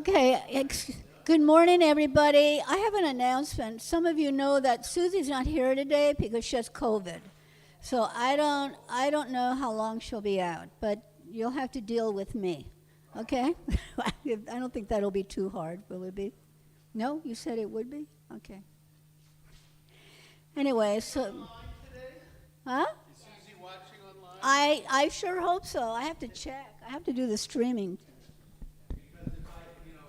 Okay, good morning, everybody. I have an announcement. Some of you know that Susie's not here today because she has COVID. So I don't know how long she'll be out, but you'll have to deal with me. Okay? I don't think that'll be too hard, will it be? No? You said it would be? Okay. Anyway, so huh? Is Susie watching online? I sure hope so. I have to check. I have to do the streaming. Because if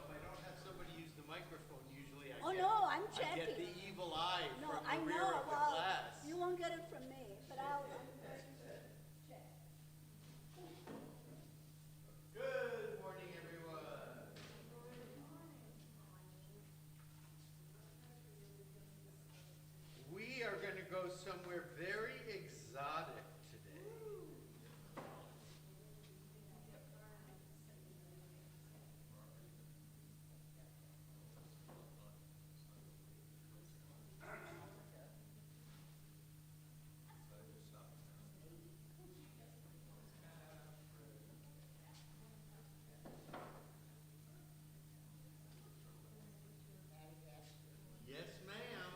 I don't have somebody use the microphone, usually Oh no, I'm I checking. get the evil eye No, from I the rear know. of the Well, class. you won't get it from me, but I'll check. Good morning, everyone. We are going to go somewhere very exotic today. Yes, ma'am.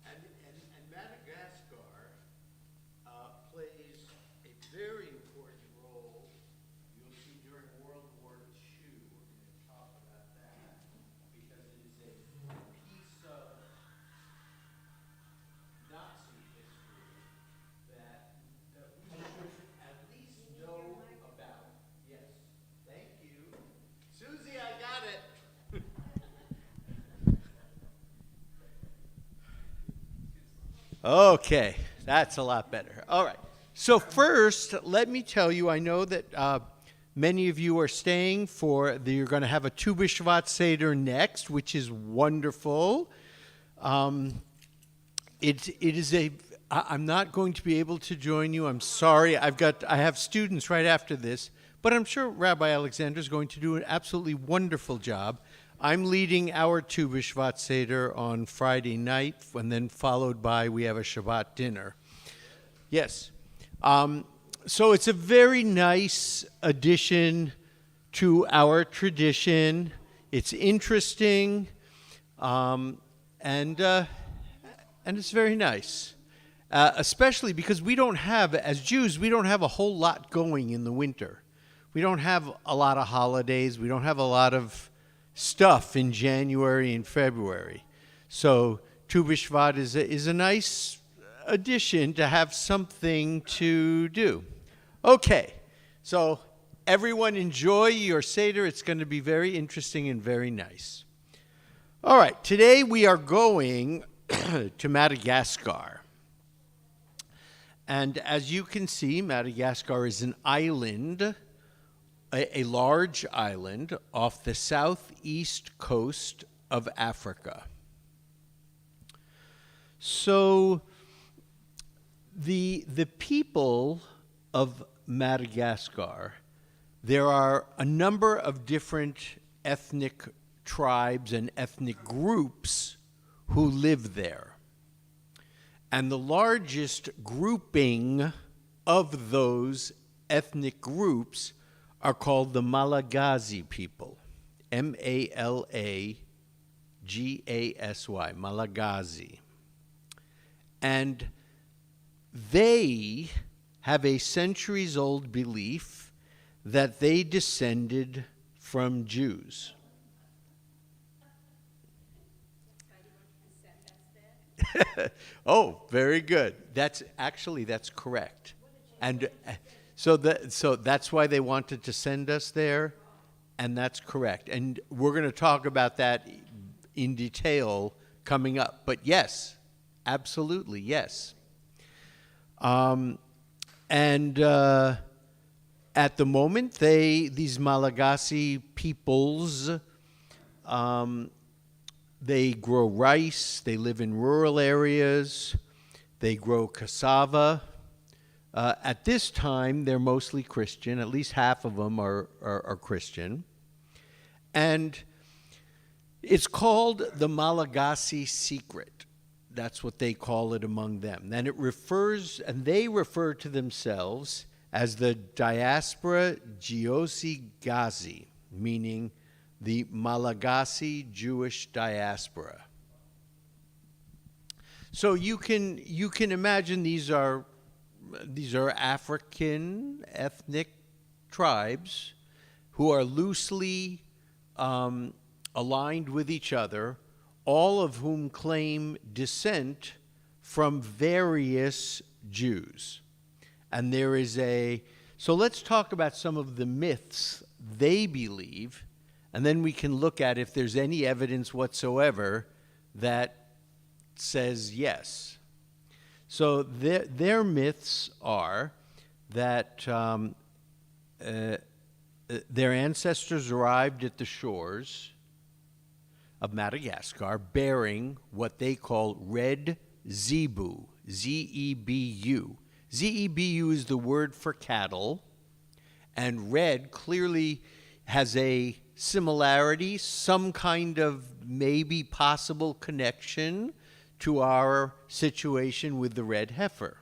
And Madagascar plays a very important role. You'll see during World War II, we're going to talk about that, because it is a piece of Nazi history that we should at least know about. Yes, thank you. Susie, I got it. Okay, that's a lot better. All right. So first, let me tell you, I know that many of you are staying you're going to have a Tu B'Shvat Seder next, which is wonderful. I'm not going to be able to join you. I'm sorry. I have students right after this, but I'm sure Rabbi Alexander is going to do an absolutely wonderful job. I'm leading our Tu B'Shvat Seder on Friday night, and then followed by we have a Shabbat dinner. Yes. So it's a very nice addition to our tradition. It's interesting, and it's very nice. Especially because as Jews, we don't have a whole lot going in the winter. We don't have a lot of holidays. We don't have a lot of stuff in January and February. So Tu B'Shvat is a nice addition to have something to do. Okay, so everyone enjoy your Seder. It's going to be very interesting and very nice. All right, today we are going to Madagascar. And as you can see, Madagascar is an island, a large island off the southeast coast of Africa. So the people of Madagascar, there are a number of different ethnic tribes and ethnic groups who live there. And the largest grouping of those ethnic groups are called the Malagasy people. Malagasy, Malagasy. And they have a centuries-old belief that they descended from Jews. Oh, very good. That's correct. And so that's why they wanted to send us there, and that's correct. And we're going to talk about that in detail coming up. But yes, absolutely, yes. And at the moment, these Malagasy peoples, they grow rice, they live in rural areas, they grow cassava, At this time, they're mostly Christian. At least half of them are Christian. And it's called the Malagasy secret. That's what they call it among them. And they refer to themselves as the Diaspora Geosigazi, meaning the Malagasy Jewish diaspora. So you can imagine these are African ethnic tribes who are loosely aligned with each other, all of whom claim descent from various Jews. And so let's talk about some of the myths they believe, and then we can look at if there's any evidence whatsoever that says yes. So their myths are that their ancestors arrived at the shores of Madagascar bearing what they call red zebu, Z-E-B-U. Z-E-B-U is the word for cattle, and red clearly has a similarity, some kind of maybe possible connection to our situation with the red heifer.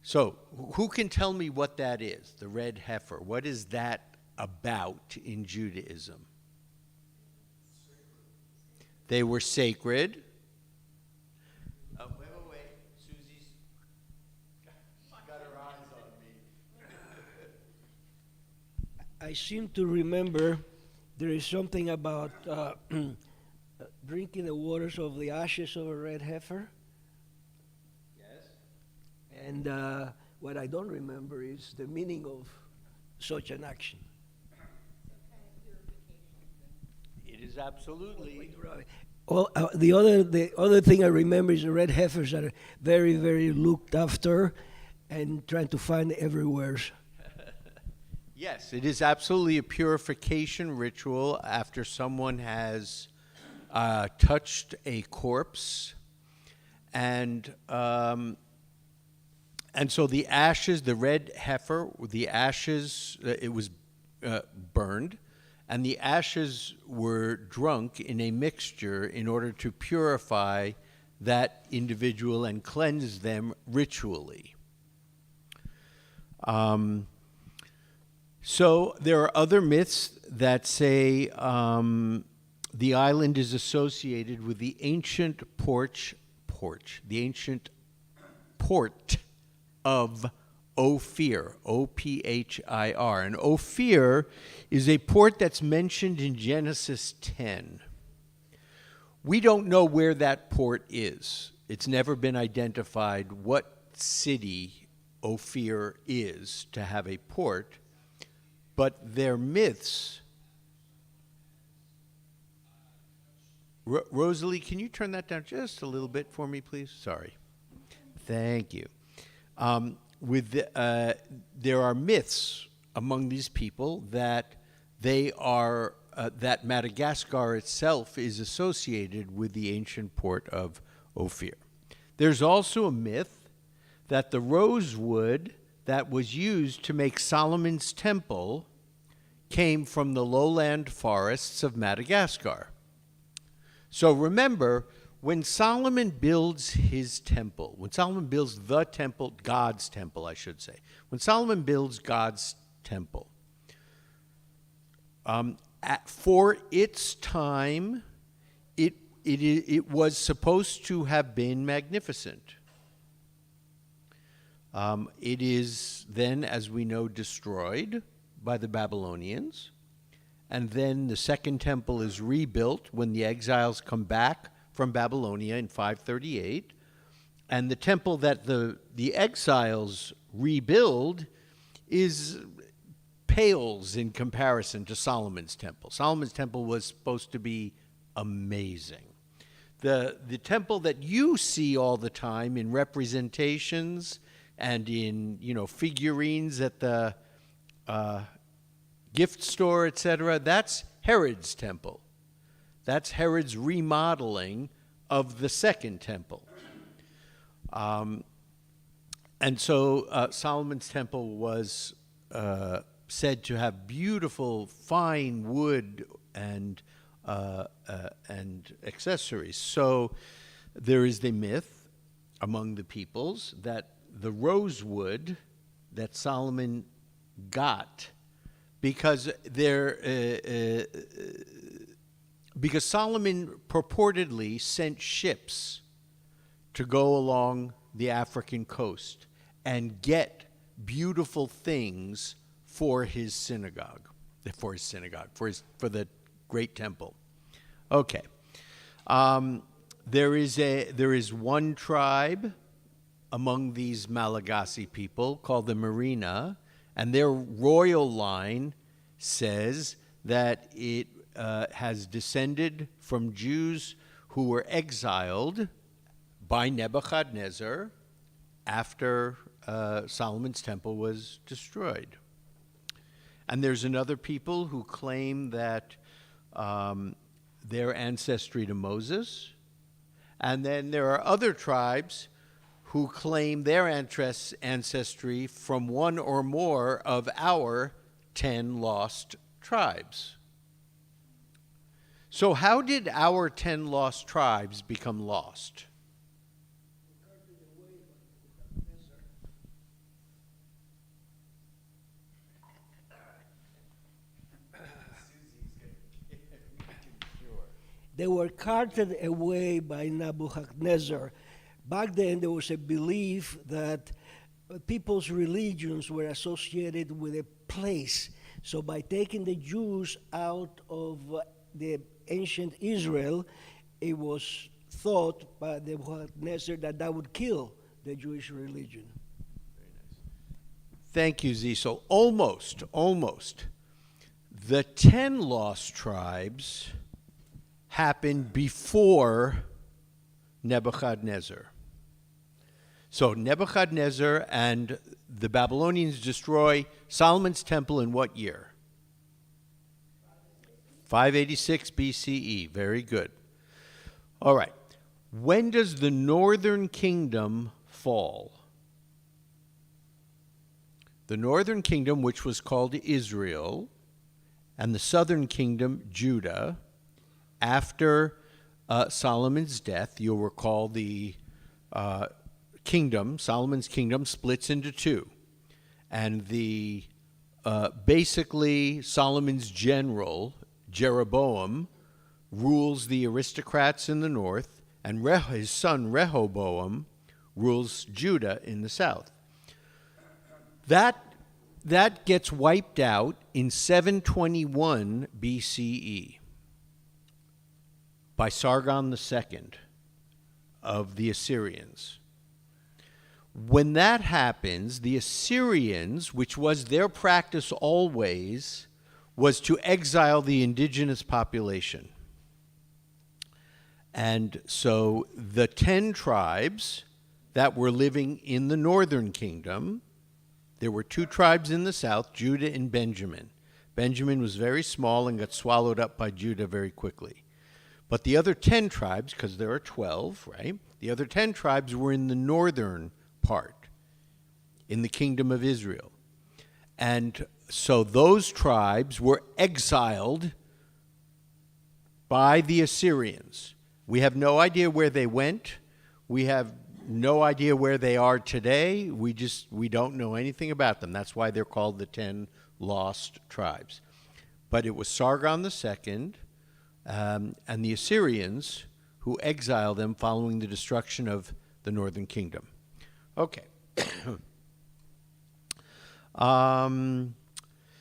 So, who can tell me what that is, the red heifer? What is that about in Judaism? They were sacred. Wait. Susie's got her eyes on me. I seem to remember there is something about drinking the waters of the ashes of a red heifer. Yes. And what I don't remember is the meaning of such an action. It is absolutely. Well, the other thing I remember is the red heifers are very, very looked after and trying to find everywhere. Yes, it is absolutely a purification ritual after someone has touched a corpse, and so the ashes, the red heifer, the ashes, it was burned, and the ashes were drunk in a mixture in order to purify that individual and cleanse them ritually. So there are other myths that say the island is associated with the ancient port of Ophir, O-P-H-I-R. And Ophir is a port that's mentioned in Genesis 10. We don't know where that port is. It's never been identified what city Ophir is to have a port, but their myths. Rosalie, can you turn that down just a little bit for me, please? Sorry. Thank you. There are myths among these people that that Madagascar itself is associated with the ancient port of Ophir. There's also a myth that the rosewood that was used to make Solomon's temple came from the lowland forests of Madagascar. So remember, when Solomon builds his temple, when Solomon builds the temple, God's temple, I should say, when Solomon builds God's temple, for its time, it was supposed to have been magnificent. It is then, as we know, destroyed by the Babylonians, and then the second temple is rebuilt when the exiles come back from Babylonia in 538, and the temple that the exiles rebuild pales in comparison to Solomon's temple. Solomon's temple was supposed to be amazing. The temple that you see all the time in representations and in figurines at the gift store, etc., that's Herod's temple. That's Herod's remodeling of the second temple. And so Solomon's temple was said to have beautiful, fine wood and accessories. So there is the myth among the peoples that the rosewood that Solomon got because because Solomon purportedly sent ships to go along the African coast and get beautiful things for his synagogue, for the great temple. Okay. There is one tribe among these Malagasy people called the Merina, and their royal line says that it has descended from Jews who were exiled by Nebuchadnezzar after Solomon's temple was destroyed. And there's another people who claim that their ancestry to Moses. And then there are other tribes who claim their ancestry from one or more of our 10 lost tribes. So how did our 10 lost tribes become lost? They were carted away by Nebuchadnezzar. Back then, there was a belief that people's religions were associated with a place. So by taking the Jews out of the ancient Israel, it was thought by Nebuchadnezzar that that would kill the Jewish religion. Thank you, Z. So almost. The 10 lost tribes happened before Nebuchadnezzar. So Nebuchadnezzar and the Babylonians destroy Solomon's temple in what year? 586 BCE. Very good. All right. When does the northern kingdom fall? The northern kingdom, which was called Israel, and the southern kingdom, Judah, after Solomon's death. You'll recall the Solomon's kingdom splits into two. And basically Solomon's general, Jeroboam, rules the aristocrats in the north, and his son Rehoboam rules Judah in the south. That gets wiped out in 721 BCE. By Sargon II of the Assyrians. When that happens, the Assyrians, which was their practice always, was to exile the indigenous population. And so the 10 tribes that were living in the northern kingdom, there were 2 tribes in the south, Judah and Benjamin. Benjamin was very small and got swallowed up by Judah very quickly. But the other 10 tribes, because there are 12, right? The other 10 tribes were in the northern part, in the kingdom of Israel. And so those tribes were exiled by the Assyrians. We have no idea where they went. We have no idea where they are today. We don't know anything about them. That's why they're called the 10 lost tribes. But it was Sargon II and the Assyrians who exiled them following the destruction of the northern kingdom. Okay.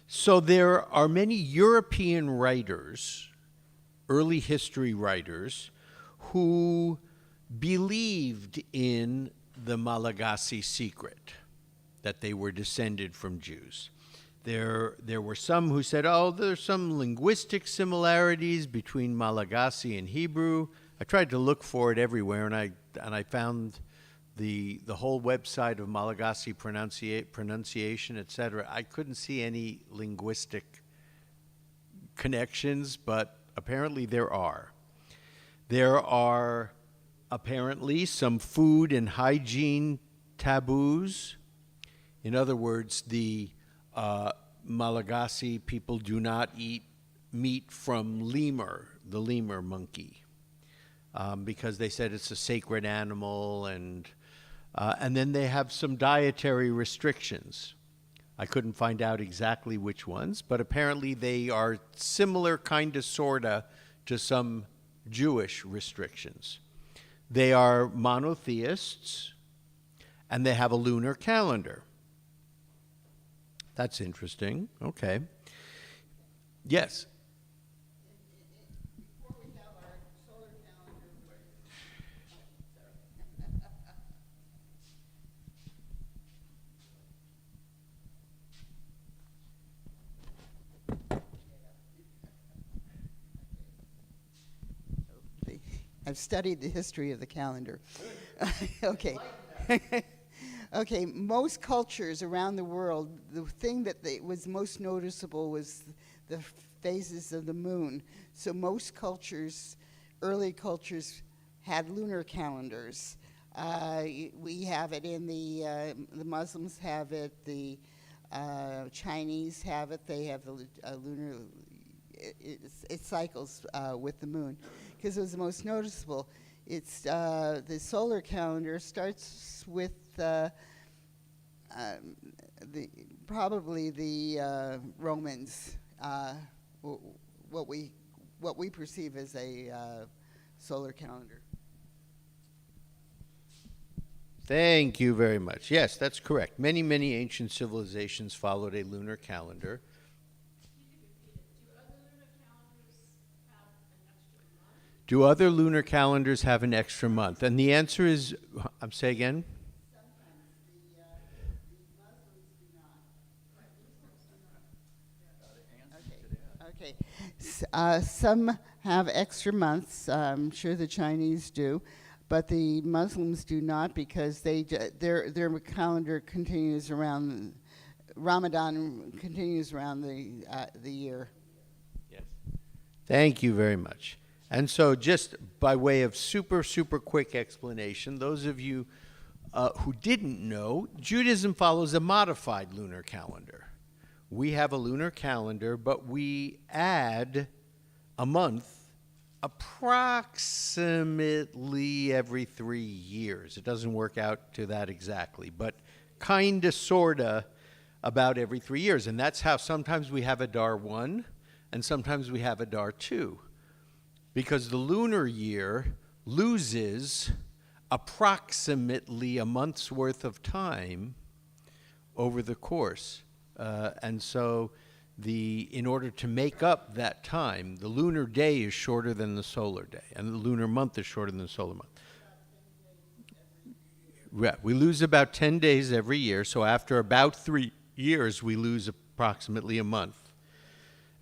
So there are many European writers, early history writers, who believed in the Malagasy secret, that they were descended from Jews. There were some who said, oh, there's some linguistic similarities between Malagasy and Hebrew. I tried to look for it everywhere, and I found the whole website of Malagasy pronunciation, etc. I couldn't see any linguistic connections, but apparently there are. There are apparently some food and hygiene taboos. In other words, the Malagasy people do not eat meat from lemur, the lemur monkey, because they said it's a sacred animal, and then they have some dietary restrictions. I couldn't find out exactly which ones, but apparently they are similar, kind of, sorta, to some Jewish restrictions. They are monotheists, and they have a lunar calendar. That's interesting. Okay. Yes. Before we have our solar calendar, I've studied the history of the calendar. Okay. Okay, most cultures around the world, the thing that was most noticeable was the phases of the moon. So most cultures, early cultures, had lunar calendars. We have it in the Muslims have it, the Chinese have it. They have the lunar. It cycles with the moon because it was the most noticeable. It's the solar calendar starts with probably the Romans, what we perceive as a solar calendar. Thank you very much. Yes, that's correct. Many, many ancient civilizations followed a lunar calendar. Do other lunar calendars have an extra month? And the answer is, say again? Sometimes the Muslims do not. Okay. Some have extra months. I'm sure the Chinese do, but the Muslims do not because their calendar continues around. Ramadan continues around the year. Yes. Thank you very much. And so just by way of super, super quick explanation, those of you who didn't know, Judaism follows a modified lunar calendar. We have a lunar calendar, but we add a month approximately every 3 years. It doesn't work out to that exactly, but kind of, sort of, about every 3 years. And that's how sometimes we have Adar 1 and sometimes we have Adar 2. Because the lunar year loses approximately a month's worth of time over the course. And so in order to make up that time, the lunar day is shorter than the solar day, and the lunar month is shorter than the solar month. Yeah, we lose about 10 days every year, so after about 3 years, we lose approximately a month.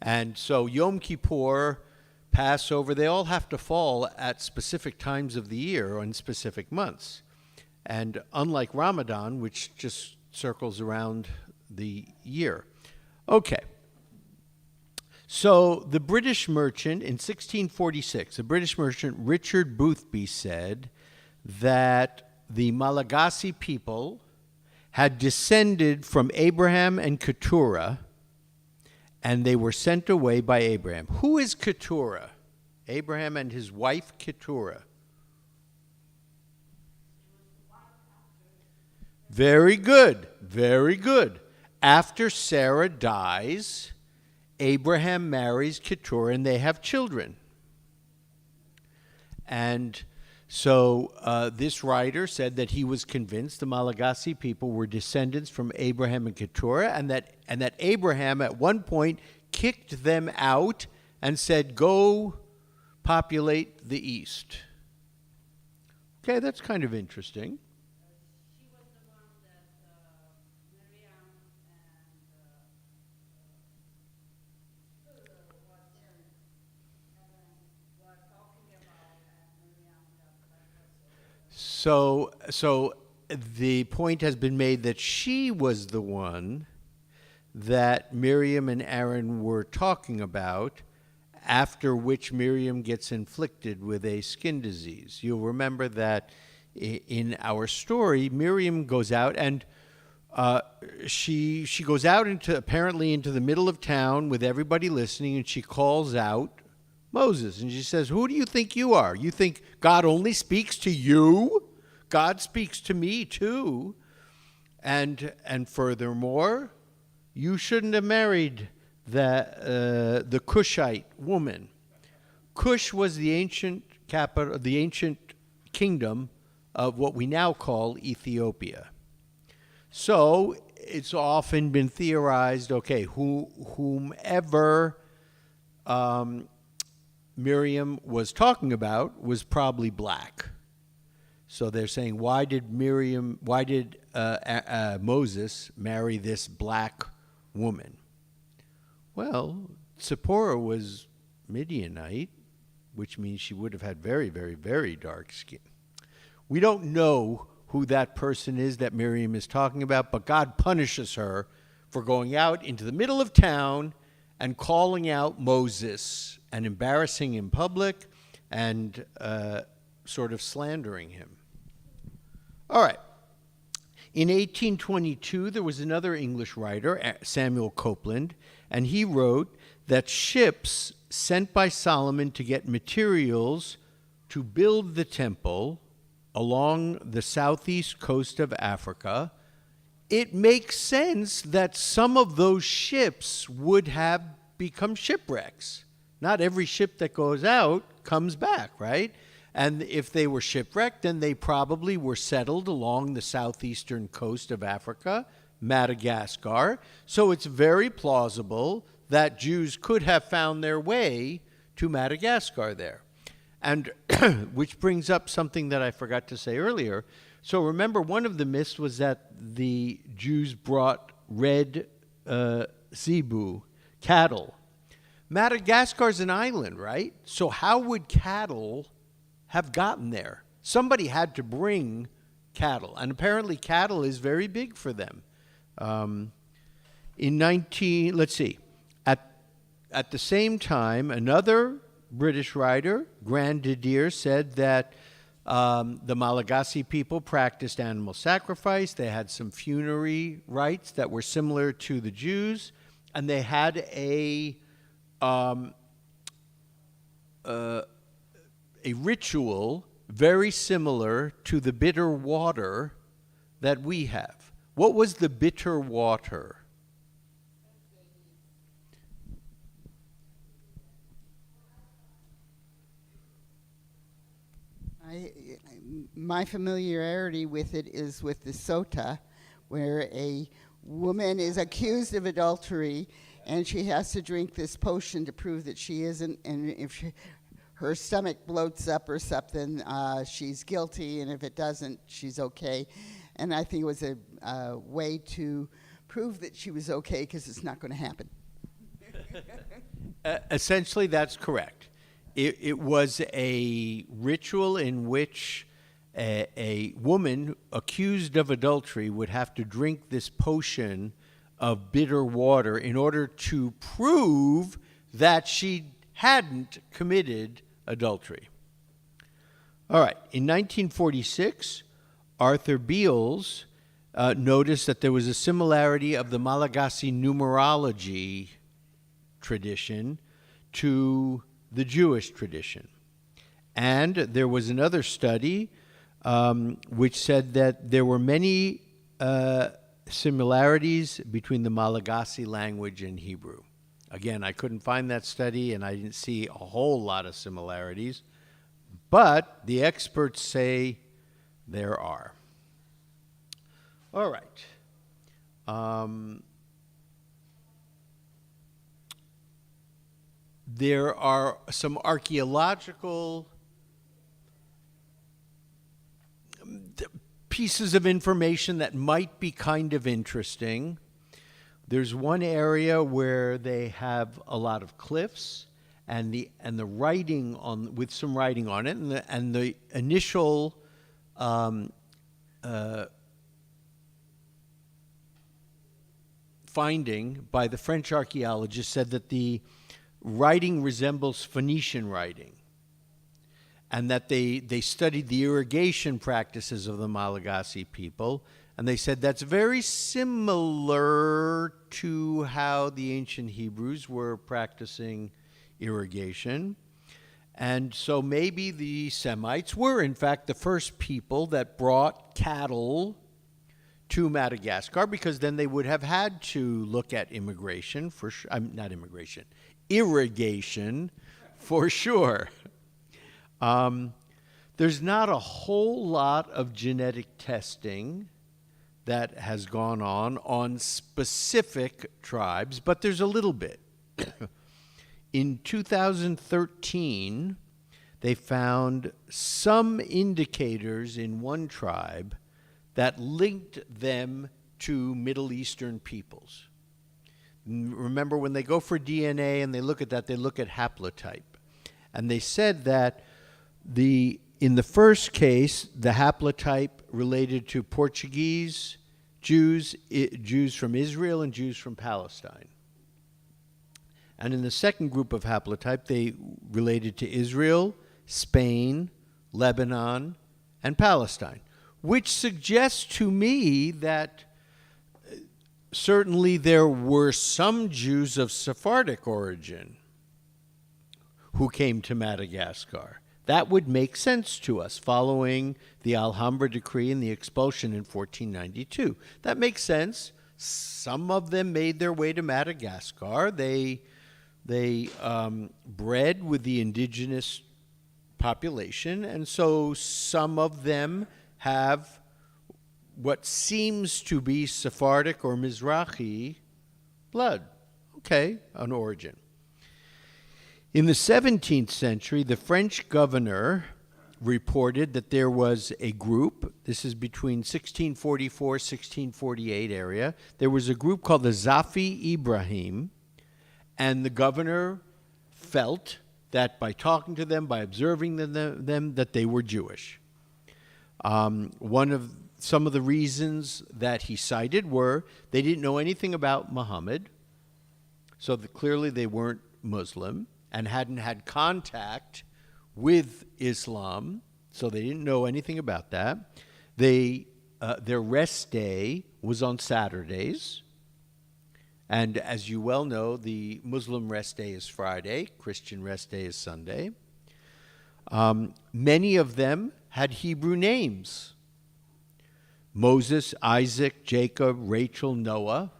And so Yom Kippur, Passover, they all have to fall at specific times of the year or in specific months. And unlike Ramadan, which just circles around the year. Okay. So the British merchant in 1646, the British merchant Richard Boothby said that the Malagasy people had descended from Abraham and Keturah, and they were sent away by Abraham. Who is Keturah? Abraham and his wife Keturah. Very good, very good. After Sarah dies, Abraham marries Keturah and they have children. And so this writer said that he was convinced the Malagasy people were descendants from Abraham and Keturah, and that Abraham at one point kicked them out and said, "Go populate the east." Okay, that's kind of interesting. She was the one that Miriam and were talking about, and Miriam So the point has been made that she was the one that Miriam and Aaron were talking about, after which Miriam gets inflicted with a skin disease. You'll remember that in our story, Miriam goes out and she goes out apparently into the middle of town with everybody listening, and she calls out Moses, and she says, "Who do you think you are? You think God only speaks to you? God speaks to me too. And furthermore, you shouldn't have married the Cushite woman." Cush was the ancient capital, the ancient kingdom of what we now call Ethiopia. So it's often been theorized, okay, whomever Miriam was talking about was probably black. So they're saying, why did Moses marry this black woman? Well, Zipporah was Midianite, which means she would have had very, very, very dark skin. We don't know who that person is that Miriam is talking about, but God punishes her for going out into the middle of town and calling out Moses and embarrassing him in public and sort of slandering him. All right. In 1822, there was another English writer, Samuel Copeland, and he wrote that ships sent by Solomon to get materials to build the temple along the southeast coast of Africa, it makes sense that some of those ships would have become shipwrecks. Not every ship that goes out comes back, right? And if they were shipwrecked, then they probably were settled along the southeastern coast of Africa, Madagascar. So it's very plausible that Jews could have found their way to Madagascar there. And which brings up something that I forgot to say earlier. So remember, one of the myths was that the Jews brought red zebu, cattle. Madagascar's an island, right? So how would cattle have gotten there? Somebody had to bring cattle, and apparently cattle is very big for them. At the same time, another British writer, Grand Didier, said that the Malagasy people practiced animal sacrifice. They had some funerary rites that were similar to the Jews, and they had a ritual very similar to the bitter water that we have. What was the bitter water? My familiarity with it is with the Sota, where a woman is accused of adultery, and she has to drink this potion to prove that she isn't, and if her stomach bloats up or something, she's guilty, and if it doesn't, she's okay. And I think it was a way to prove that she was okay, because it's not going to happen. Essentially, that's correct. It was a ritual in which a woman accused of adultery would have to drink this potion of bitter water in order to prove that she hadn't committed adultery. All right. In 1946, Arthur Beals noticed that there was a similarity of the Malagasy numerology tradition to the Jewish tradition. And there was another study which said that there were many similarities between the Malagasy language and Hebrew. Again, I couldn't find that study, and I didn't see a whole lot of similarities, but the experts say there are. All right. There are some archaeological pieces of information that might be kind of interesting. There's one area where they have a lot of cliffs and the writing on, with some writing on it, and the initial finding by the French archaeologists said that the writing resembles Phoenician writing. and that they studied the irrigation practices of the Malagasy people, and they said that's very similar to how the ancient Hebrews were practicing irrigation. And so maybe the Semites were, in fact, the first people that brought cattle to Madagascar, because then they would have had to look at immigration for not immigration, irrigation for sure. There's not a whole lot of genetic testing that has gone on specific tribes, but there's a little bit. In 2013, they found some indicators in one tribe that linked them to Middle Eastern peoples. Remember, when they go for DNA and they look at that, they look at haplotype. And they said that in the first case, the haplotype related to Portuguese Jews, Jews from Israel, and Jews from Palestine. And in the second group of haplotype, they related to Israel, Spain, Lebanon, and Palestine, which suggests to me that certainly there were some Jews of Sephardic origin who came to Madagascar. That would make sense to us following the Alhambra decree and the expulsion in 1492. That makes sense. Some of them made their way to Madagascar. They bred with the indigenous population, and so some of them have what seems to be Sephardic or Mizrahi blood. Okay, an origin. In the 17th century, the French governor reported that there was a group, this is between 1644, 1648 area, there was a group called the Zafi Ibrahim, and the governor felt that by talking to them, by observing them, that they were Jewish. Some of the reasons that he cited were they didn't know anything about Muhammad, so that clearly they weren't Muslim, and hadn't had contact with Islam, so they didn't know anything about that. Their rest day was on Saturdays, and as you well know, the Muslim rest day is Friday, Christian rest day is Sunday. Many of them had Hebrew names: Moses, Isaac, Jacob, Rachel, Noah.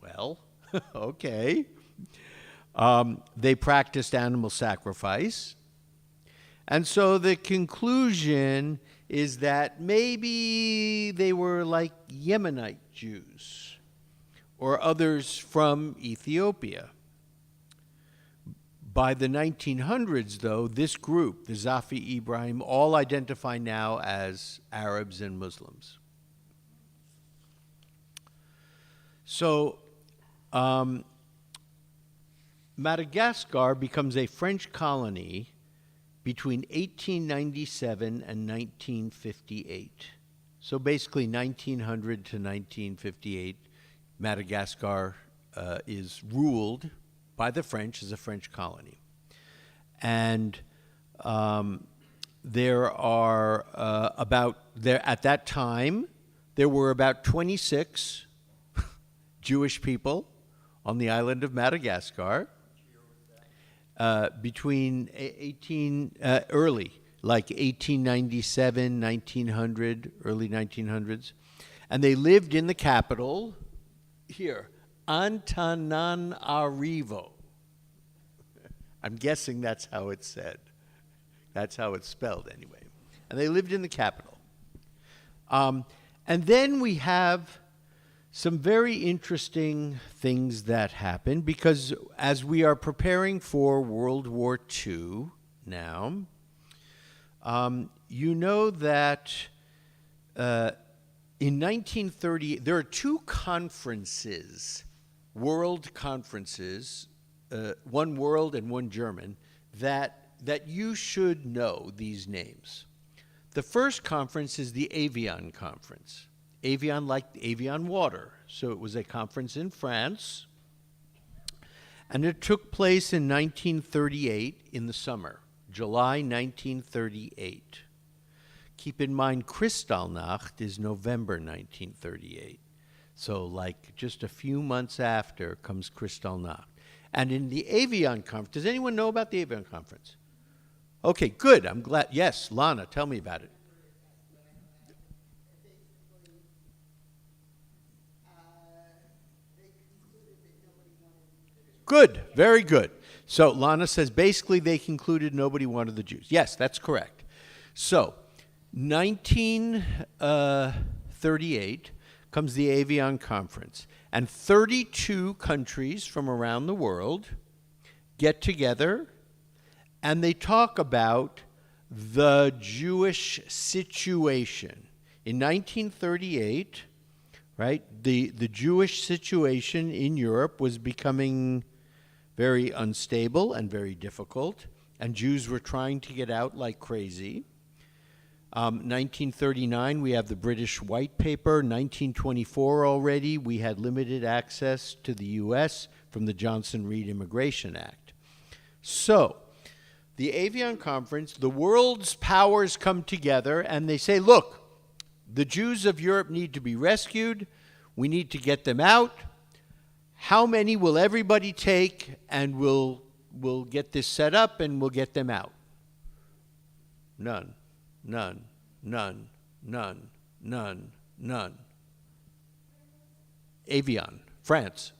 Well, okay. They practiced animal sacrifice. And so the conclusion is that maybe they were like Yemenite Jews or others from Ethiopia. By the 1900s, though, this group, the Zafi Ibrahim, all identify now as Arabs and Muslims. So, Madagascar becomes a French colony between 1897 and 1958. So basically 1900 to 1958, Madagascar is ruled by the French as a French colony. And there are at that time, there were about 26 Jewish people on the island of Madagascar. Between early, like 1897, 1900, early 1900s. And they lived in the capital, here, Antananarivo. I'm guessing that's how it's said. That's how it's spelled anyway. And they lived in the capital. And then we have some very interesting things that happen, because as we are preparing for World War II now, you know that in 1930, there are two conferences, world conferences, one world and one German, that you should know these names. The first conference is the Evian Conference. Evian, like Evian water. So it was a conference in France, and it took place in 1938 in the summer, July 1938. Keep in mind, Kristallnacht is November 1938. So, like, just a few months after comes Kristallnacht. And in the Avion Conference, does anyone know about the Avion Conference? Okay, good. I'm glad. Yes, Lana, tell me about it. Good, very good. So Lana says basically they concluded nobody wanted the Jews. Yes, that's correct. So 1938 comes the Avion Conference, and 32 countries from around the world get together and they talk about the Jewish situation. In 1938, right, the Jewish situation in Europe was becoming very unstable and very difficult, and Jews were trying to get out like crazy. 1939, we have the British White Paper. 1924 already, we had limited access to the U.S. from the Johnson-Reed Immigration Act. So, the Avion Conference, the world's powers come together and they say, look, the Jews of Europe need to be rescued. We need to get them out. How many will everybody take, and we'll get this set up and we'll get them out? None, none, none, none, none, none. Avion, France.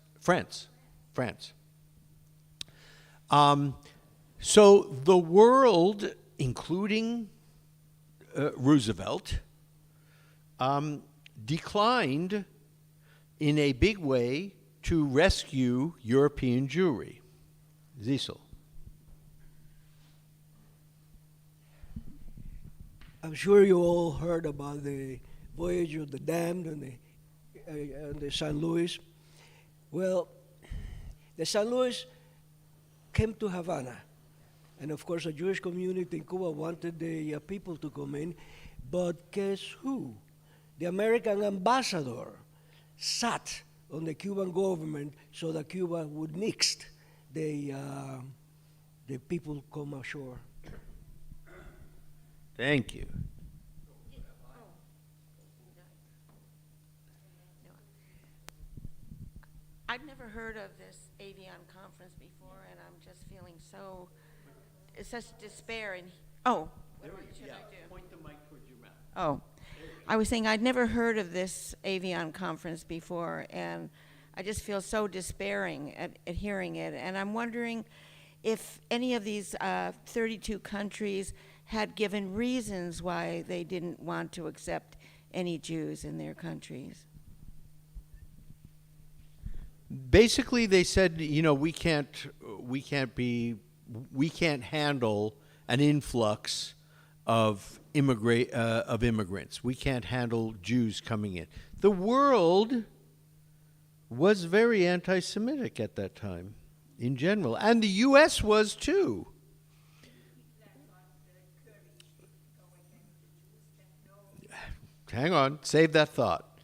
So the world, including Roosevelt, declined in a big way to rescue European Jewry. Zisel. I'm sure you all heard about the voyage of the damned and the San Luis. Well, the San Luis came to Havana. And of course, the Jewish community in Cuba wanted the people to come in. But guess who? The American ambassador sat on the Cuban government so that Cuba would nix the people come ashore. Thank you. I'd never heard of this Avion conference before, and I'm just feeling it's such despair. And what should I do? Point the mic towards your mouth. Oh, I was saying I'd never heard of this Avion conference before, and I just feel so despairing at hearing it. And I'm wondering if any of these 32 countries had given reasons why they didn't want to accept any Jews in their countries. Basically, they said, we can't handle an influx of immigrants. We can't handle Jews coming in. The world was very anti-Semitic at that time, in general, and the U.S. was too. Hang on, save that thought.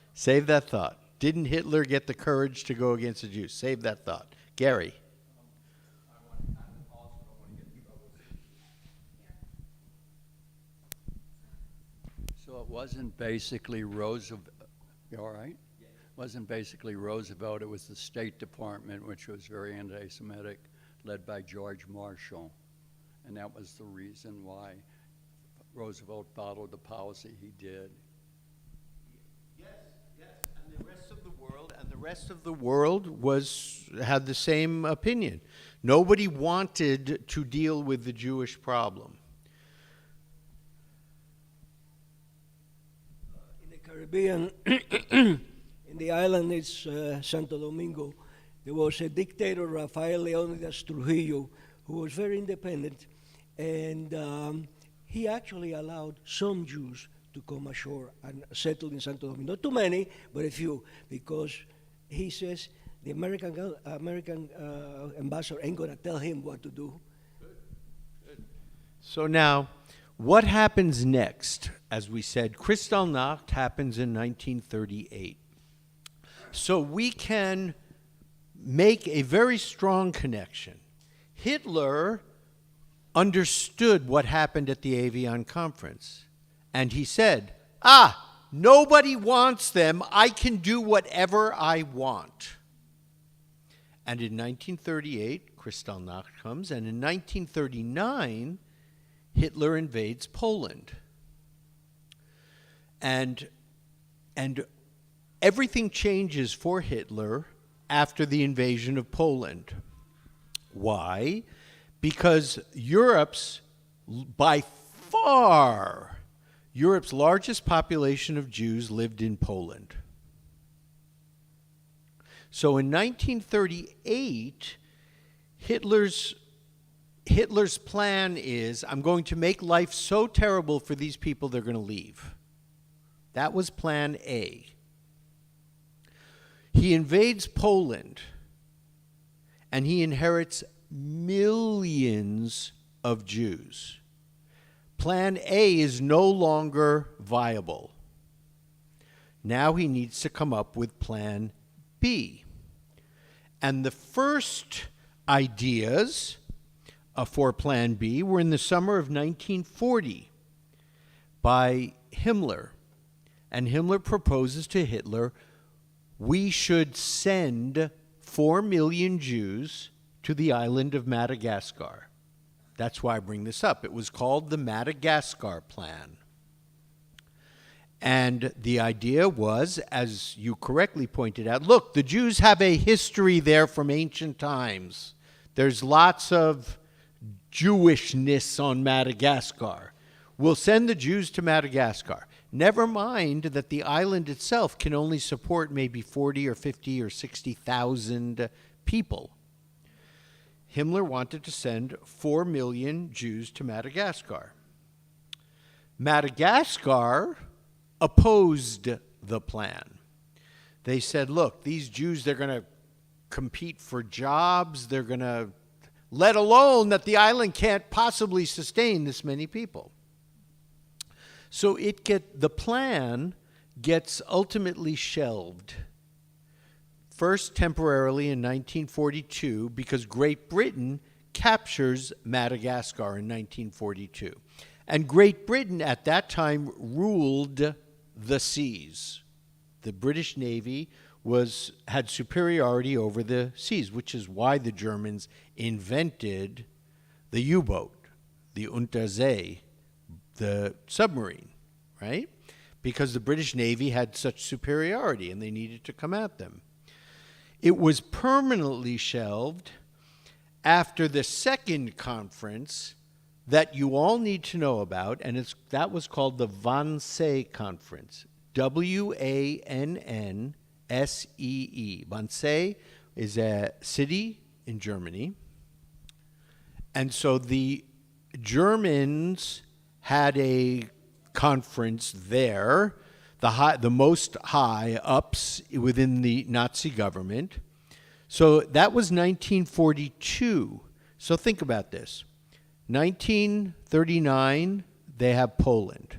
Didn't Hitler get the courage to go against the Jews? Save that thought. Gary. So it wasn't basically Roosevelt, you all right? Yeah. Wasn't basically Roosevelt, it was the State Department, which was very anti-Semitic, led by George Marshall. And that was the reason why Roosevelt followed the policy he did. Yes, and the rest of the world had the same opinion. Nobody wanted to deal with the Jewish problem. In the Caribbean, in the island it's Santo Domingo, there was a dictator, Rafael Leónidas Trujillo, who was very independent, and he actually allowed some Jews to come ashore and settle in Santo Domingo. Not too many, but a few, because he says the American ambassador ain't going to tell him what to do. Good. So now, what happens next? As we said, Kristallnacht happens in 1938. So we can make a very strong connection. Hitler understood what happened at the Avion conference. And he said, nobody wants them. I can do whatever I want. And in 1938, Kristallnacht comes, and in 1939, Hitler invades Poland. And everything changes for Hitler after the invasion of Poland. Why? Because by far, Europe's largest population of Jews lived in Poland. So in 1938, Hitler's plan is, I'm going to make life so terrible for these people they're going to leave. That was plan A. He invades Poland, and he inherits millions of Jews. Plan A is no longer viable. Now he needs to come up with Plan B. And the first ideas for Plan B were in the summer of 1940 by Himmler. And Himmler proposes to Hitler, we should send 4 million Jews to the island of Madagascar. That's why I bring this up. It was called the Madagascar Plan. And the idea was, as you correctly pointed out, look, the Jews have a history there from ancient times. There's lots of Jewishness on Madagascar. We'll send the Jews to Madagascar. Never mind that the island itself can only support maybe 40 or 50 or 60,000 people. Himmler wanted to send 4 million Jews to Madagascar. Madagascar opposed the plan. They said, look, these Jews, they're going to compete for jobs. They're going to, let alone that the island can't possibly sustain this many people. So the plan gets ultimately shelved. First, temporarily in 1942, because Great Britain captures Madagascar in 1942. And Great Britain at that time ruled the seas. The British Navy had superiority over the seas, which is why the Germans invented the U-boat, the Untersee, the submarine, right? Because the British Navy had such superiority and they needed to come at them. It was permanently shelved after the second conference that you all need to know about, and that was called the Wannsee Conference, Wannsee. Wannsee is a city in Germany. And so the Germans had a conference there, the most high ups within the Nazi government. So that was 1942. So think about this. 1939, they have Poland.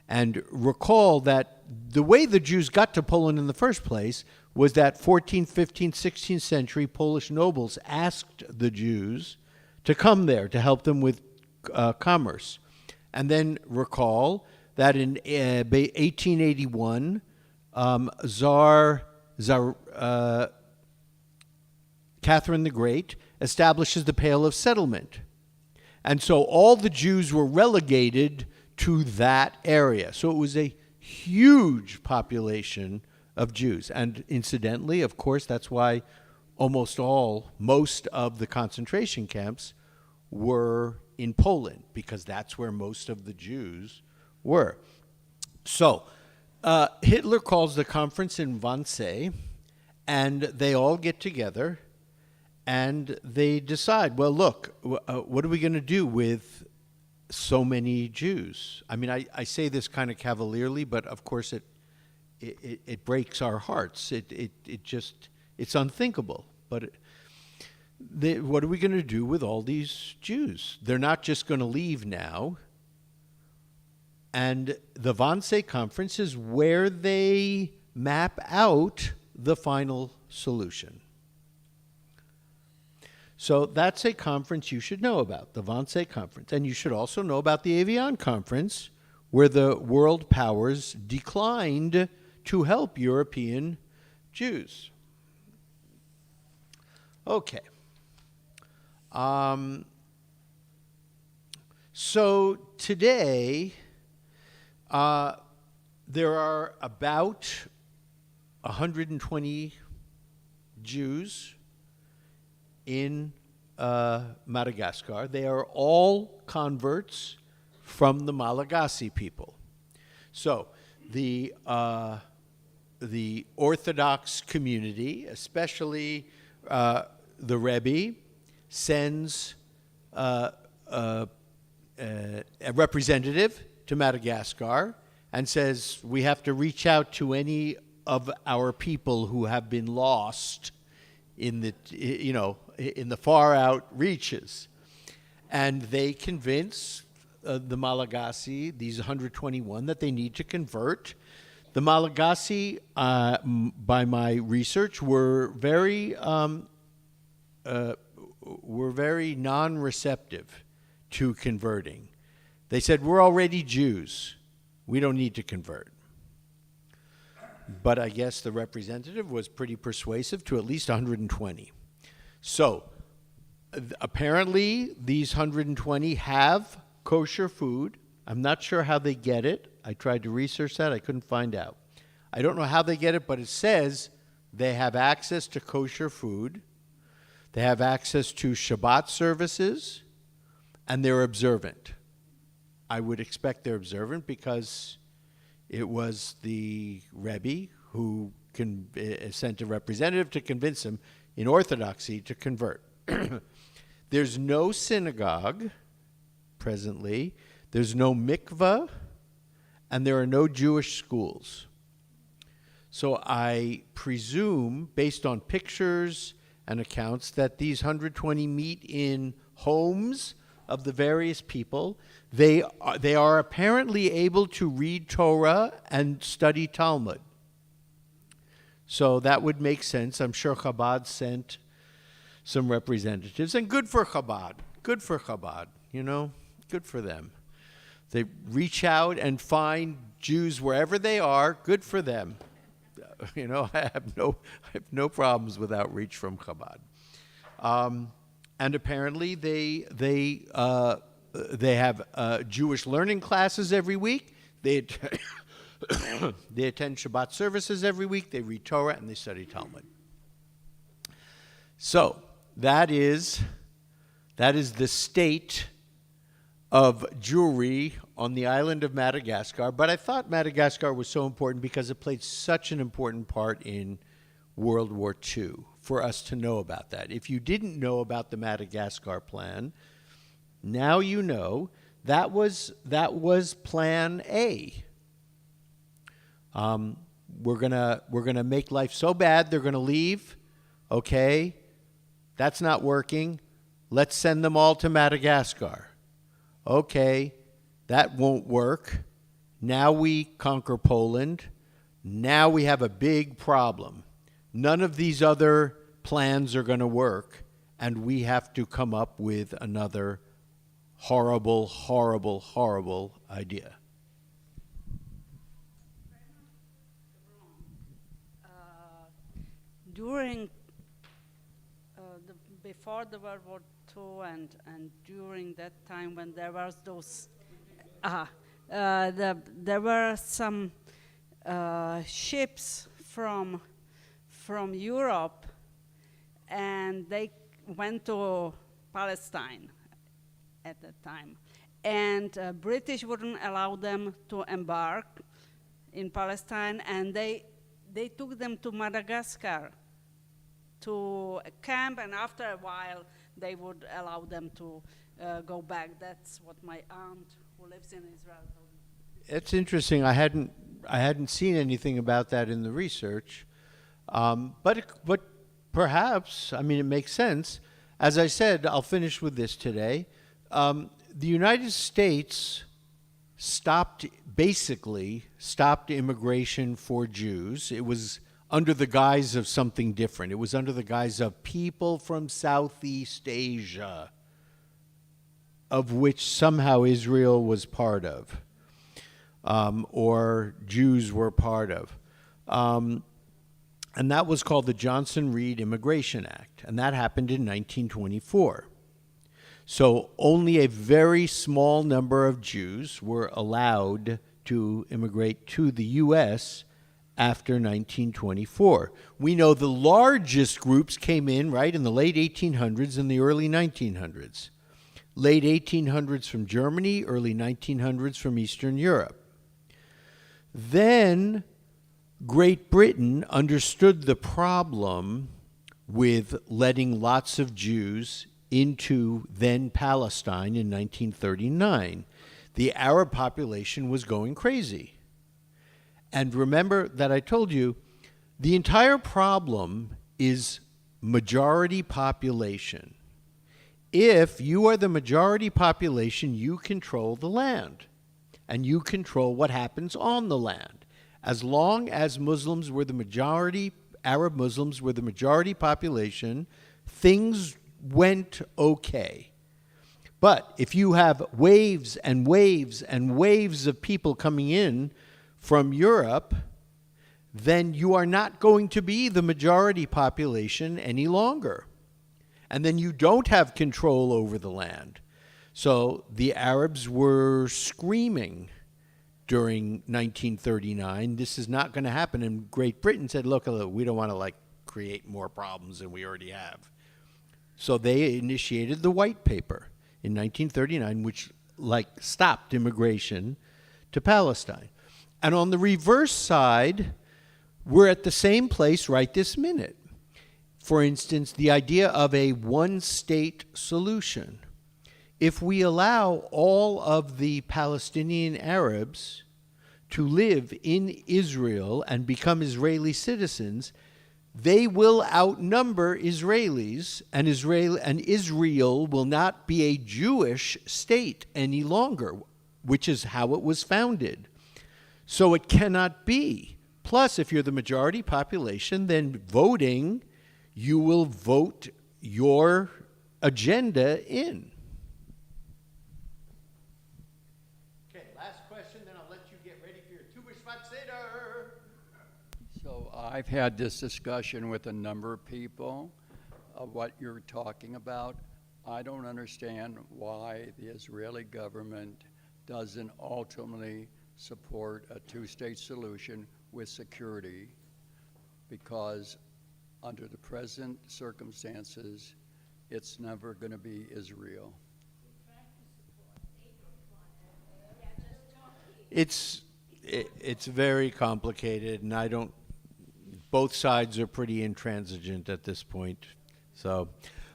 And recall that the way the Jews got to Poland in the first place was that 14th, 15th, 16th century Polish nobles asked the Jews to come there to help them with commerce. And then recall that in 1881, Catherine the Great establishes the Pale of Settlement. And so all the Jews were relegated to that area. So it was a huge population of Jews. And incidentally, of course, that's why most of the concentration camps were in Poland, because that's where most of the Jews were. So Hitler calls the conference in Wannsee, and they all get together, and they decide, well, look, what are we going to do with so many Jews? I mean, I say this kind of cavalierly, but of course it breaks our hearts. It's unthinkable. But what are we going to do with all these Jews? They're not just going to leave now. And the Wannsee Conference is where they map out the final solution. So that's a conference you should know about, the Wannsee Conference. And you should also know about the Evian Conference, where the world powers declined to help European Jews. Okay. So today, there are about 120 Jews in Madagascar. They are all converts from the Malagasy people. So the Orthodox community, especially the Rebbe, sends a representative to Madagascar and says, we have to reach out to any of our people who have been lost in the, in the far out reaches. And they convince the Malagasy, these 121, that they need to convert. The Malagasy, by my research, were very non-receptive to converting. They said, we're already Jews. We don't need to convert. But I guess the representative was pretty persuasive to at least 120. So apparently these 120 have kosher food. I'm not sure how they get it. I tried to research that. I couldn't find out. I don't know how they get it, but it says they have access to kosher food. They have access to Shabbat services, and they're observant. I would expect they're observant because it was the Rebbe who sent a representative to convince them in Orthodoxy to convert. There's no synagogue presently. There's no mikveh, and there are no Jewish schools. So I presume, based on pictures and accounts, that these 120 meet in homes of the various people. They are apparently able to read Torah and study Talmud. So that would make sense. I'm sure Chabad sent some representatives, and good for Chabad. Good for Chabad, good for them. They reach out and find Jews wherever they are. Good for them. I have no problems with outreach from Chabad. And apparently they have Jewish learning classes every week. They attend Shabbat services every week. They read Torah and they study Talmud. So that is the state of Jewry on the island of Madagascar. But I thought Madagascar was so important because it played such an important part in World War II for us to know about that. If you didn't know about the Madagascar plan, now you know. That was Plan A. We're gonna make life so bad they're gonna leave. Okay, that's not working. Let's send them all to Madagascar. Okay, that won't work. Now we conquer Poland. Now we have a big problem. None of these other plans are going to work, and we have to come up with another horrible, horrible, horrible idea. During before the World War II and during that time when there was those, there were some ships from Europe, and they went to Palestine at that time, and British wouldn't allow them to embark in Palestine, and they took them to Madagascar to camp, and after a while they would allow them to go back. That's what my aunt, who lives in Israel, told me. It's interesting. I hadn't seen anything about that in the research, but perhaps, I mean, it makes sense. As I said, I'll finish with this today. The United States basically stopped immigration for Jews. It was under the guise of something different. It was under the guise of people from Southeast Asia, of which somehow Israel was part of, or Jews were part of. And that was called the Johnson-Reed Immigration Act, and that happened in 1924. So only a very small number of Jews were allowed to immigrate to the U.S. after 1924. We know the largest groups came in, right, in the late 1800s and the early 1900s. Late 1800s from Germany, early 1900s from Eastern Europe. Then Great Britain understood the problem with letting lots of Jews into then Palestine in 1939. The Arab population was going crazy. And remember that I told you, the entire problem is majority population. If you are the majority population, you control the land, and you control what happens on the land. As long as Muslims were the majority, Arab Muslims were the majority population, things went okay. But if you have waves and waves and waves of people coming in from Europe, then you are not going to be the majority population any longer. And then you don't have control over the land. So the Arabs were screaming during 1939, this is not going to happen. And Great Britain said, look, we don't want to create more problems than we already have. So they initiated the White Paper in 1939, which stopped immigration to Palestine. And on the reverse side, we're at the same place right this minute. For instance, the idea of a one-state solution. If we allow all of the Palestinian Arabs to live in Israel and become Israeli citizens, they will outnumber Israelis, and Israel will not be a Jewish state any longer, which is how it was founded. So it cannot be. Plus, if you're the majority population, then voting, you will vote your agenda in. So I've had this discussion with a number of people of what you're talking about. I don't understand why the Israeli government doesn't ultimately support a two-state solution with security, because under the present circumstances, it's never going to be Israel. It's very complicated, and both sides are pretty intransigent at this point. So,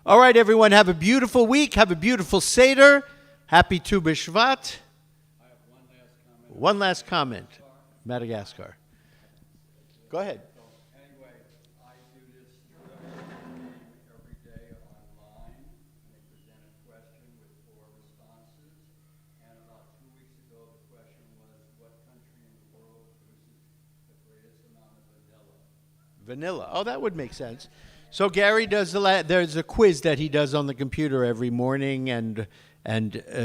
all right, everyone, have a beautiful week. Have a beautiful Seder. Happy Tu B'Shvat. I have one last comment. One last comment. Madagascar. Go ahead. Anyway, I do this every day online, and they present a question with 4 responses. And about 2 weeks ago, the question was, what country in the world produces the greatest amount of vanilla? Vanilla. Oh, that would make sense. So Gary does there's a quiz that he does on the computer every morning, and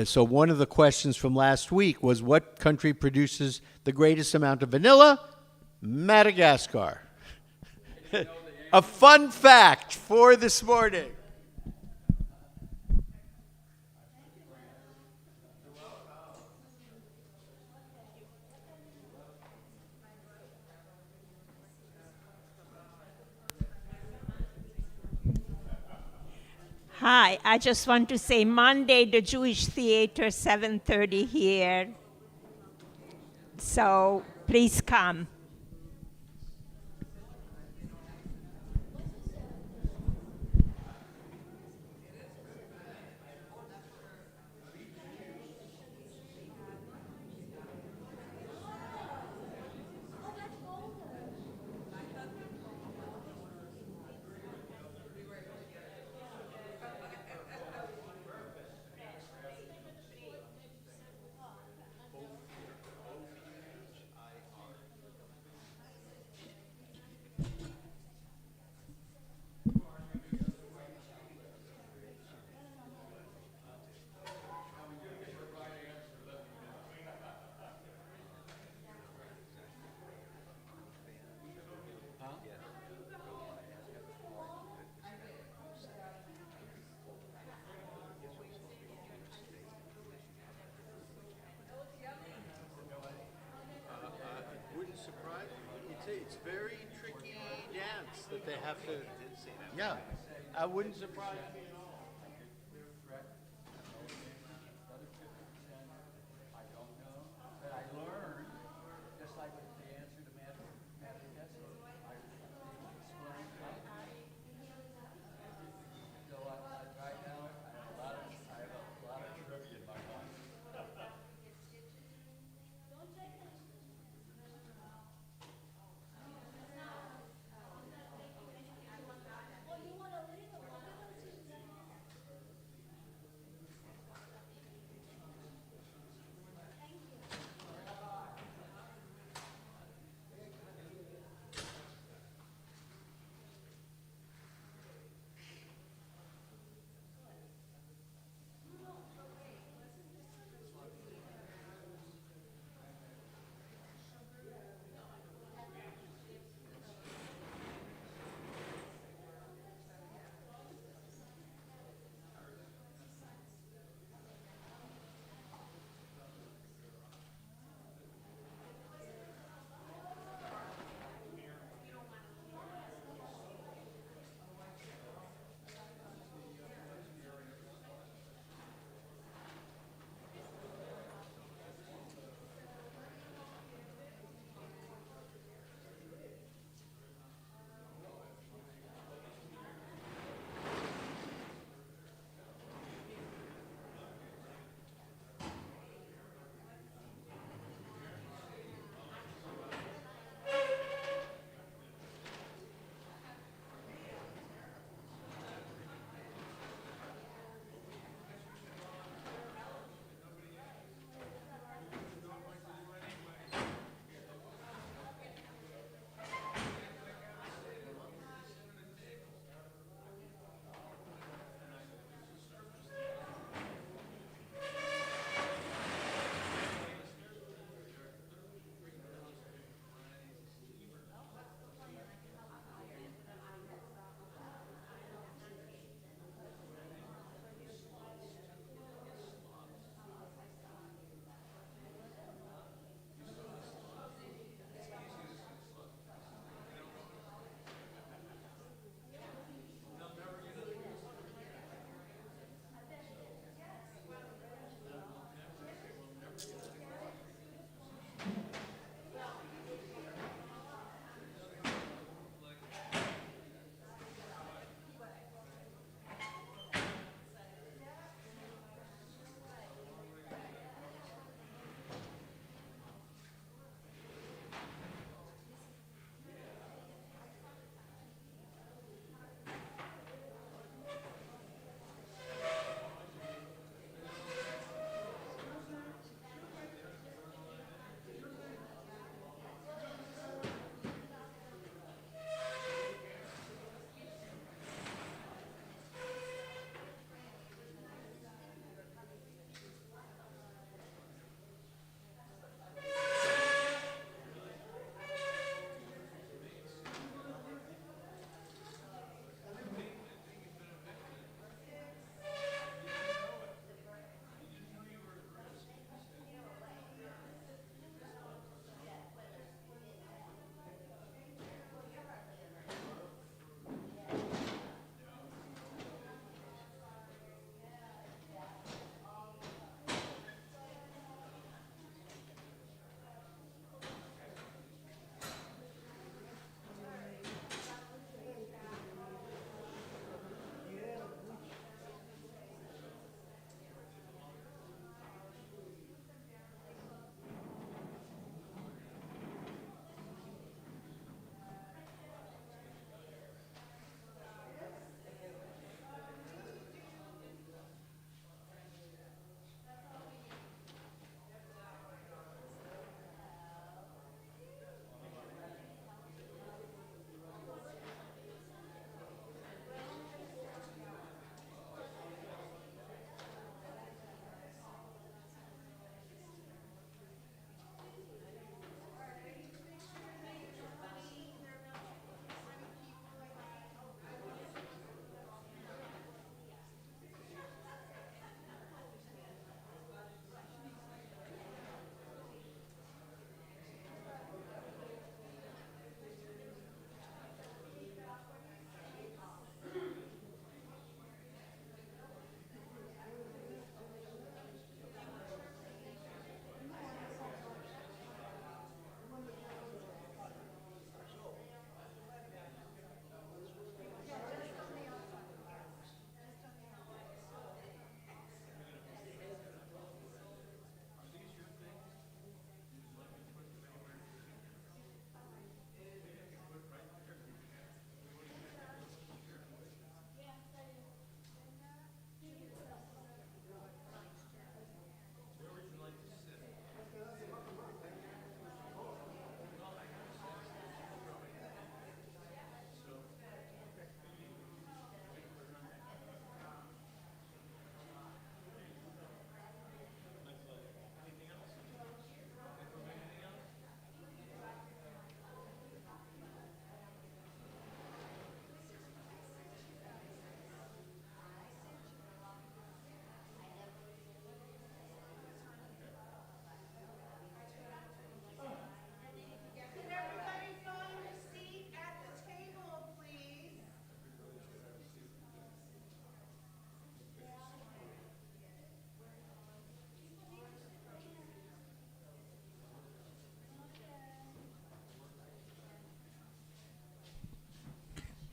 so one of the questions from last week was, what country produces the greatest amount of vanilla? Madagascar. A fun fact for this morning. Hi, I just want to say Monday, the Jewish Theater, 7:30 here. So please come. Yeah, I wouldn't surprise me. But I learned, just like with the answer to Madagascar, I explained so right now I have a lot of trivia in my mind.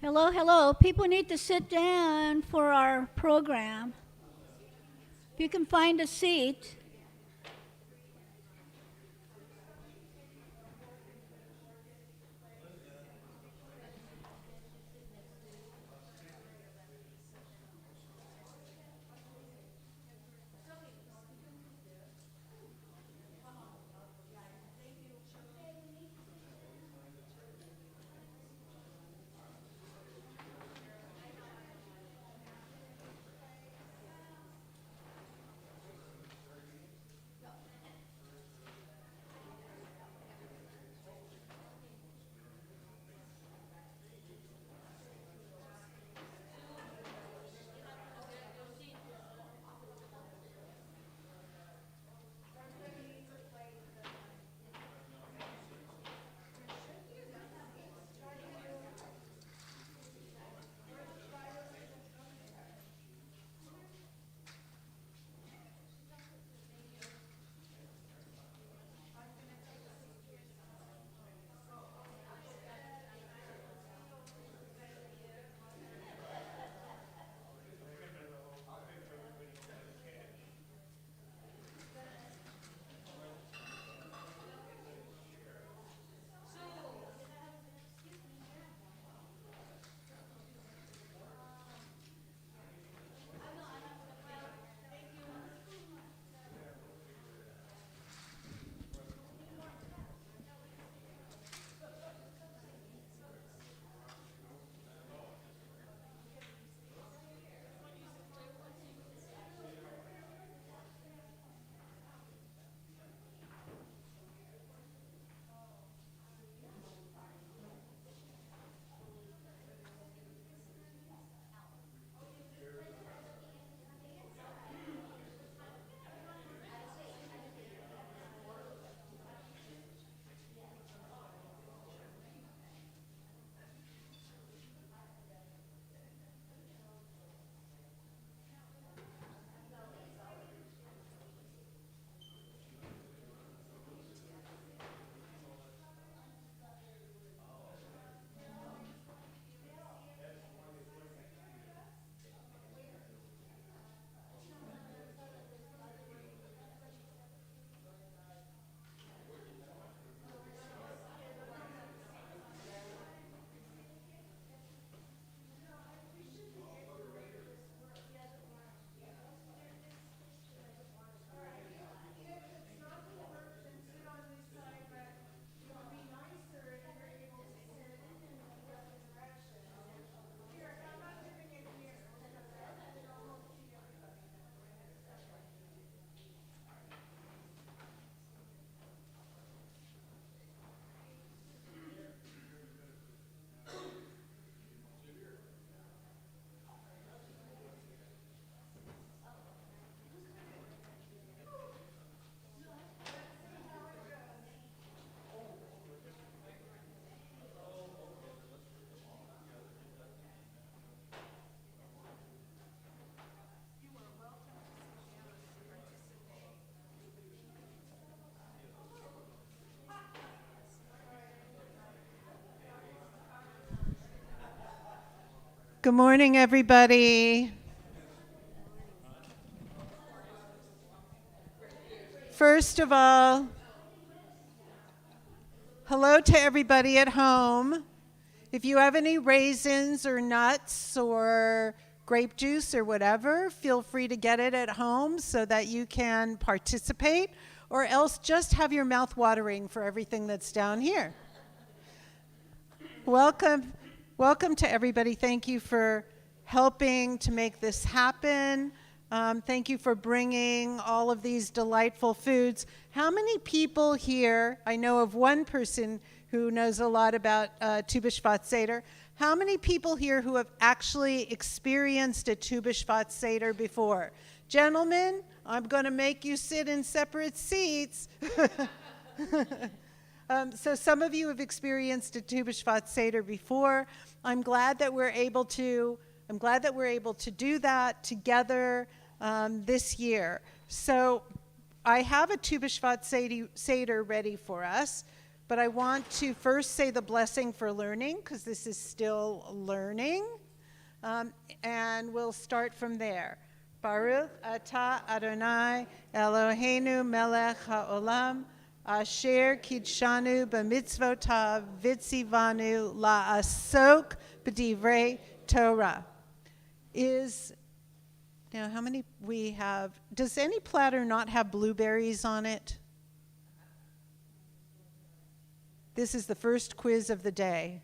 Hello, hello. People need to sit down for our program. If you can find a seat. Good morning, everybody. First of all, hello to everybody at home. If you have any raisins or nuts or grape juice or whatever, feel free to get it at home so that you can participate, or else just have your mouth watering for everything that's down here. Welcome. Welcome to everybody. Thank you for helping to make this happen. Thank you for bringing all of these delightful foods. How many people here, I know of one person who knows a lot about Tu B'Shvat Seder. How many people here who have actually experienced a Tu B'Shvat Seder before? Gentlemen, I'm going to make you sit in separate seats. So some of you have experienced a Tu B'Shvat Seder before. I'm glad that we're able to do that together this year. So I have a Tu B'Shvat Seder ready for us. but I want to first say the blessing for learning, because this is still learning. And we'll start from there. Baruch atah Adonai Eloheinu melech haolam asher kidshanu b'mitzvotav v'tzivanu la'asok b'divrei Torah. Now how many we have? Does any platter not have blueberries on it? This is the first quiz of the day.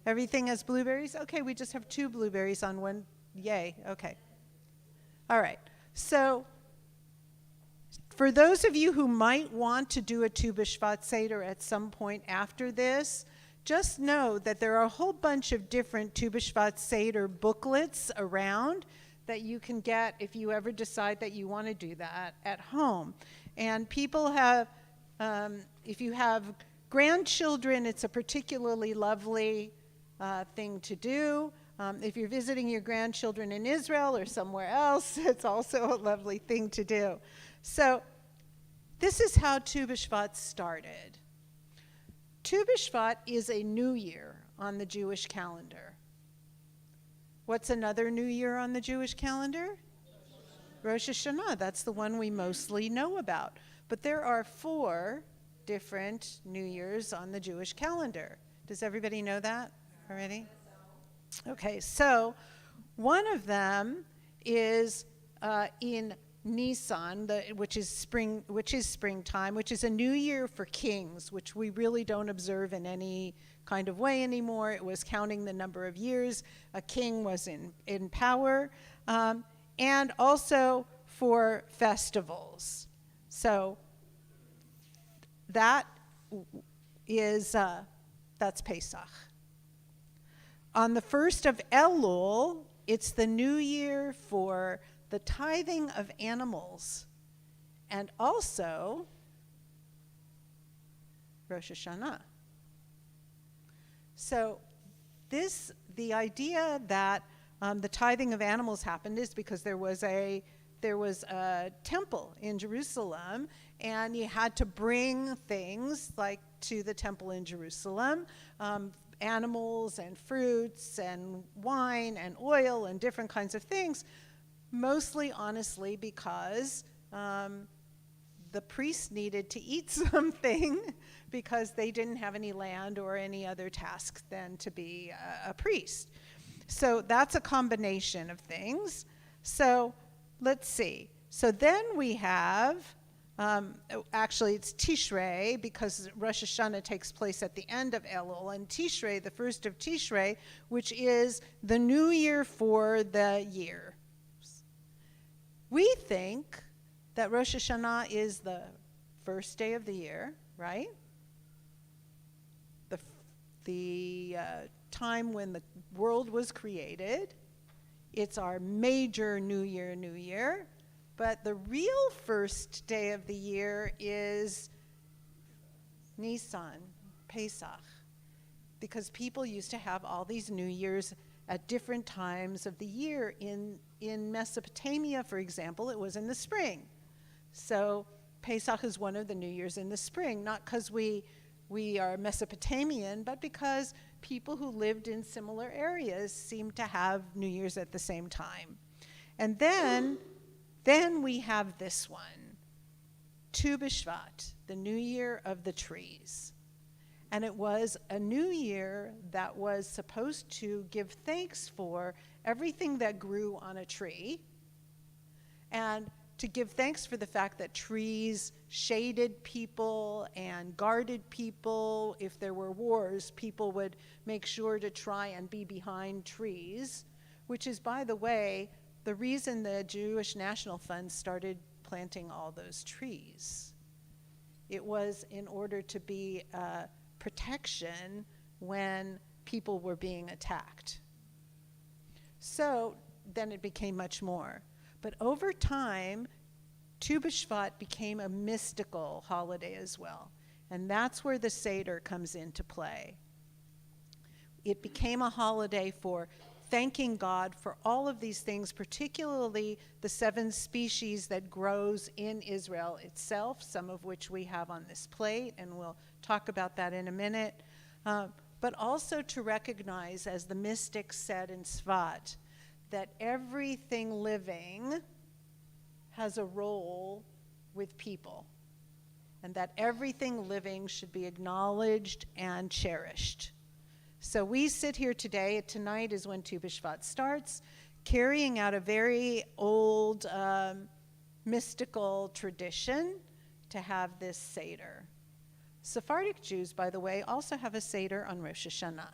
Everything has blueberries? Okay, we just have 2 blueberries on one. Yay, okay. All right, so for those of you who might want to do a Tu B'Shvat Seder at some point after this, just know that there are a whole bunch of different Tu B'Shvat Seder booklets around that you can get if you ever decide that you want to do that at home. And people have, if you have grandchildren, it's a particularly lovely thing to do. If you're visiting your grandchildren in Israel or somewhere else, it's also a lovely thing to do. So this is how Tu B'Shvat started. Tu B'Shvat is a new year on the Jewish calendar. What's another new year on the Jewish calendar? Rosh Hashanah. That's the one we mostly know about. But there are 4 different New Years on the Jewish calendar. Does everybody know that already? Okay, so one of them is in Nisan, which is springtime, which is a new year for kings, which we really don't observe in any kind of way anymore. It was counting the number of years a king was in power, and also for festivals. So that is that's Pesach. On the 1st of Elul, it's the new year for the tithing of animals, and also Rosh Hashanah. So the idea that the tithing of animals happened is because there was a temple in Jerusalem, and you had to bring things like to the temple in Jerusalem, animals and fruits and wine and oil and different kinds of things, mostly, honestly, because the priests needed to eat something because they didn't have any land or any other task than to be a priest. So that's a combination of things. So let's see. So then we have, actually it's Tishrei, because Rosh Hashanah takes place at the end of Elul, and Tishrei, the 1st of Tishrei, which is the new year for the year. We think that Rosh Hashanah is the first day of the year, right? The time when the world was created. It's our major new year. But the real first day of the year is Nisan, Pesach, because people used to have all these New Years at different times of the year. In Mesopotamia, for example, it was in the spring. So Pesach is one of the New Years in the spring, not because we are Mesopotamian, but because people who lived in similar areas seemed to have New Year's at the same time. And then we have this one, Tu B'Shvat, the New Year of the trees. And it was a new year that was supposed to give thanks for everything that grew on a tree, and to give thanks for the fact that trees shaded people and guarded people. If there were wars, people would make sure to try and be behind trees, which is, by the way, the reason the Jewish National Fund started planting all those trees. It was in order to be protection when people were being attacked. So then it became much more. But over time, Tu B'Shvat became a mystical holiday as well. And that's where the Seder comes into play. It became a holiday for thanking God for all of these things, particularly the 7 species that grows in Israel itself, some of which we have on this plate, and we'll talk about that in a minute. But also to recognize, as the mystics said in Svat, that everything living has a role with people, and that everything living should be acknowledged and cherished. So we sit here today, tonight is when Tu B'Shvat starts, carrying out a very old mystical tradition to have this Seder. Sephardic Jews, by the way, also have a Seder on Rosh Hashanah,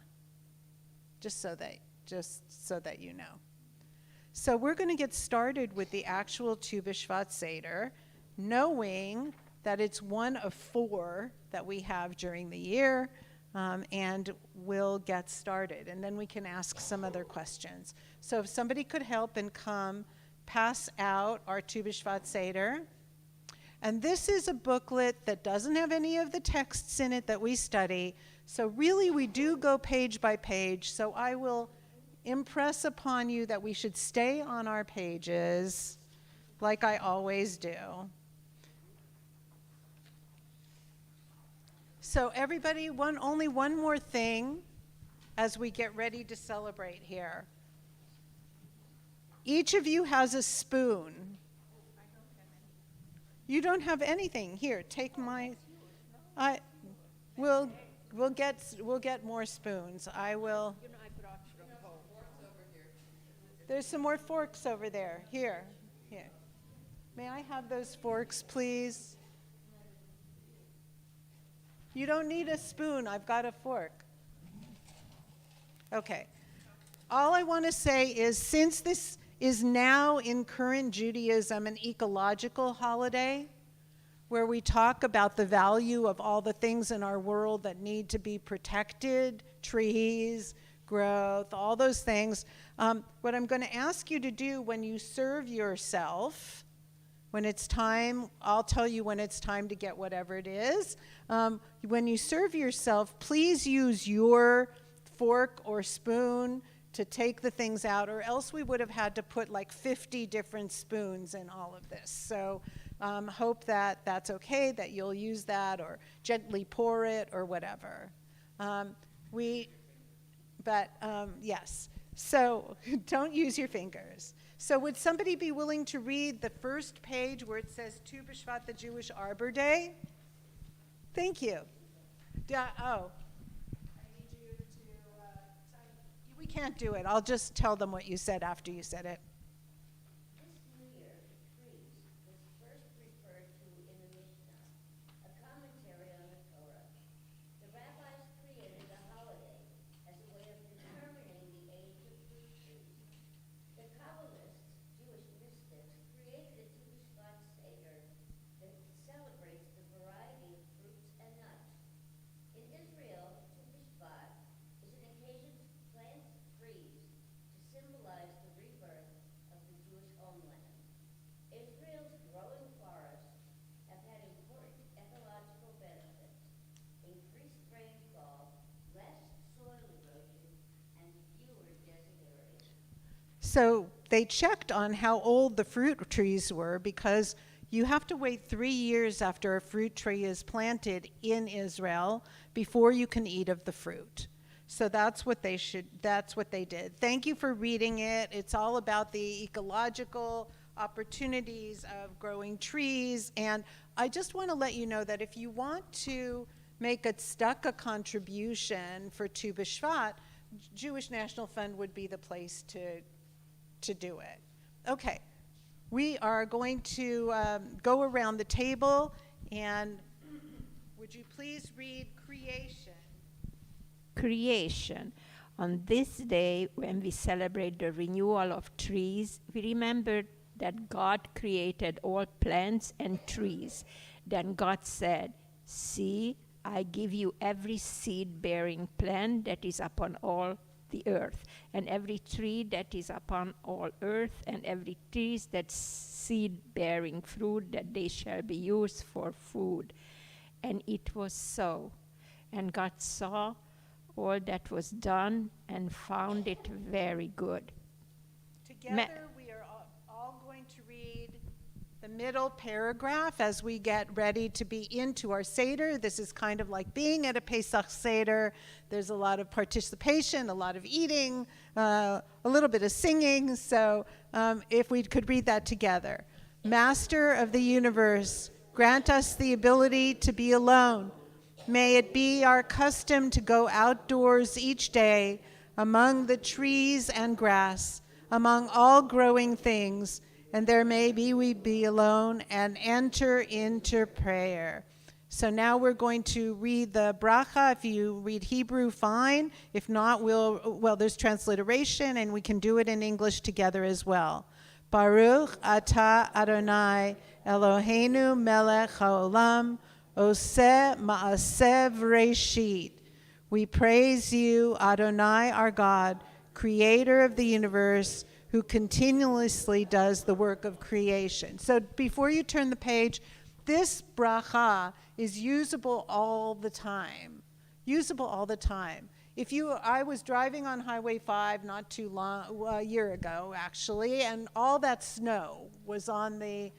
just so that you know. So we're going to get started with the actual Tu B'Shvat Seder, knowing that it's one of 4 that we have during the year, and we'll get started. And then we can ask some other questions. So if somebody could help and come pass out our Tu B'Shvat Seder. And this is a booklet that doesn't have any of the texts in it that we study. So really we do go page by page. So I will impress upon you that we should stay on our pages like I always do. So everybody, only one more thing as we get ready to celebrate here. Each of you has a spoon. You don't have anything. Here, take my. We'll get more spoons. I will. There's some more forks over there. Here. May I have those forks, please? You don't need a spoon. I've got a fork. Okay. All I want to say is, since this is now in current Judaism an ecological holiday, where we talk about the value of all the things in our world that need to be protected, trees, growth, all those things. What I'm going to ask you to do when you serve yourself, when it's time, I'll tell you when it's time to get whatever it is. When you serve yourself, please use your fork or spoon to take the things out, or else we would have had to put like 50 different spoons in all of this. So hope that that's okay, that you'll use that, or gently pour it, or whatever. Yes, so don't use your fingers. So would somebody be willing to read the first page where it says Tu B'Shvat, the Jewish Arbor Day? Thank you. We can't do it. I'll just tell them what you said after you said it. This New Year, trees was first referred to in the Mishnah, a commentary on the Torah. The rabbis created a holiday as a way of determining the age of fruit trees. The Kabbalists, Jewish mystics, created a Tu B'Shvat Seder that celebrates the variety of fruits and nuts. In Israel, Tu B'Shvat is an occasion to plant trees to symbolize the rebirth of the Jewish homeland. Israel's growing forests have had important ecological benefits: increased rainfall, less soil erosion, and fewer desert areas. So they checked on how old the fruit trees were, because you have to wait 3 years after a fruit tree is planted in Israel before you can eat of the fruit. So that's what they did. Thank you for reading it. It's all about the ecological opportunities of growing trees. And I just want to let you know that if you want to make a tzedakah contribution for Tu B'Shvat, Jewish National Fund would be the place to do it. Okay, we are going to go around the table, and would you please read creation? Creation. On this day, when we celebrate the renewal of trees, we remember that God created all plants and trees. Then God said, "See, I give you every seed-bearing plant that is upon all the earth, and every tree that is upon all earth, and every tree that's seed-bearing fruit, that they shall be used for food." And it was so. And God saw all that was done and found it very good. Together, we are all going to read the middle paragraph as we get ready to be into our Seder. This is kind of like being at a Pesach Seder. There's a lot of participation, a lot of eating, a little bit of singing. So if we could read that together. Master of the universe, grant us the ability to be alone. May it be our custom to go outdoors each day among the trees and grass, among all growing things, and there may be we be alone and enter into prayer. So now we're going to read the bracha. If you read Hebrew, fine. If not, there's transliteration, and we can do it in English together as well. Baruch atah Adonai Eloheinu melech haolam oseh ma'aseh v'reshit. We praise you, Adonai, our God, creator of the universe, who continuously does the work of creation. So before you turn the page, this bracha is usable all the time. Usable all the time. I was driving on Highway 5 not too long, a year ago actually, and all that snow was on the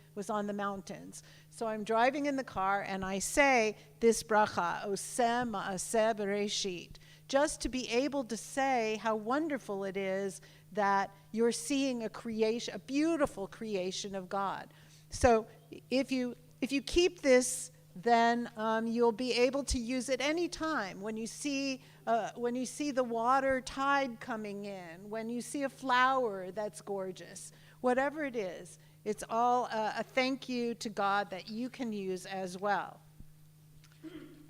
mountains. So I'm driving in the car and I say this bracha, Oseh Ma'aseh Bereshit, just to be able to say how wonderful it is that you're seeing a beautiful creation of God. So if you keep this, then you'll be able to use it any time. When you see the water tide coming in, when you see a flower that's gorgeous, whatever it is, it's all a thank you to God that you can use as well.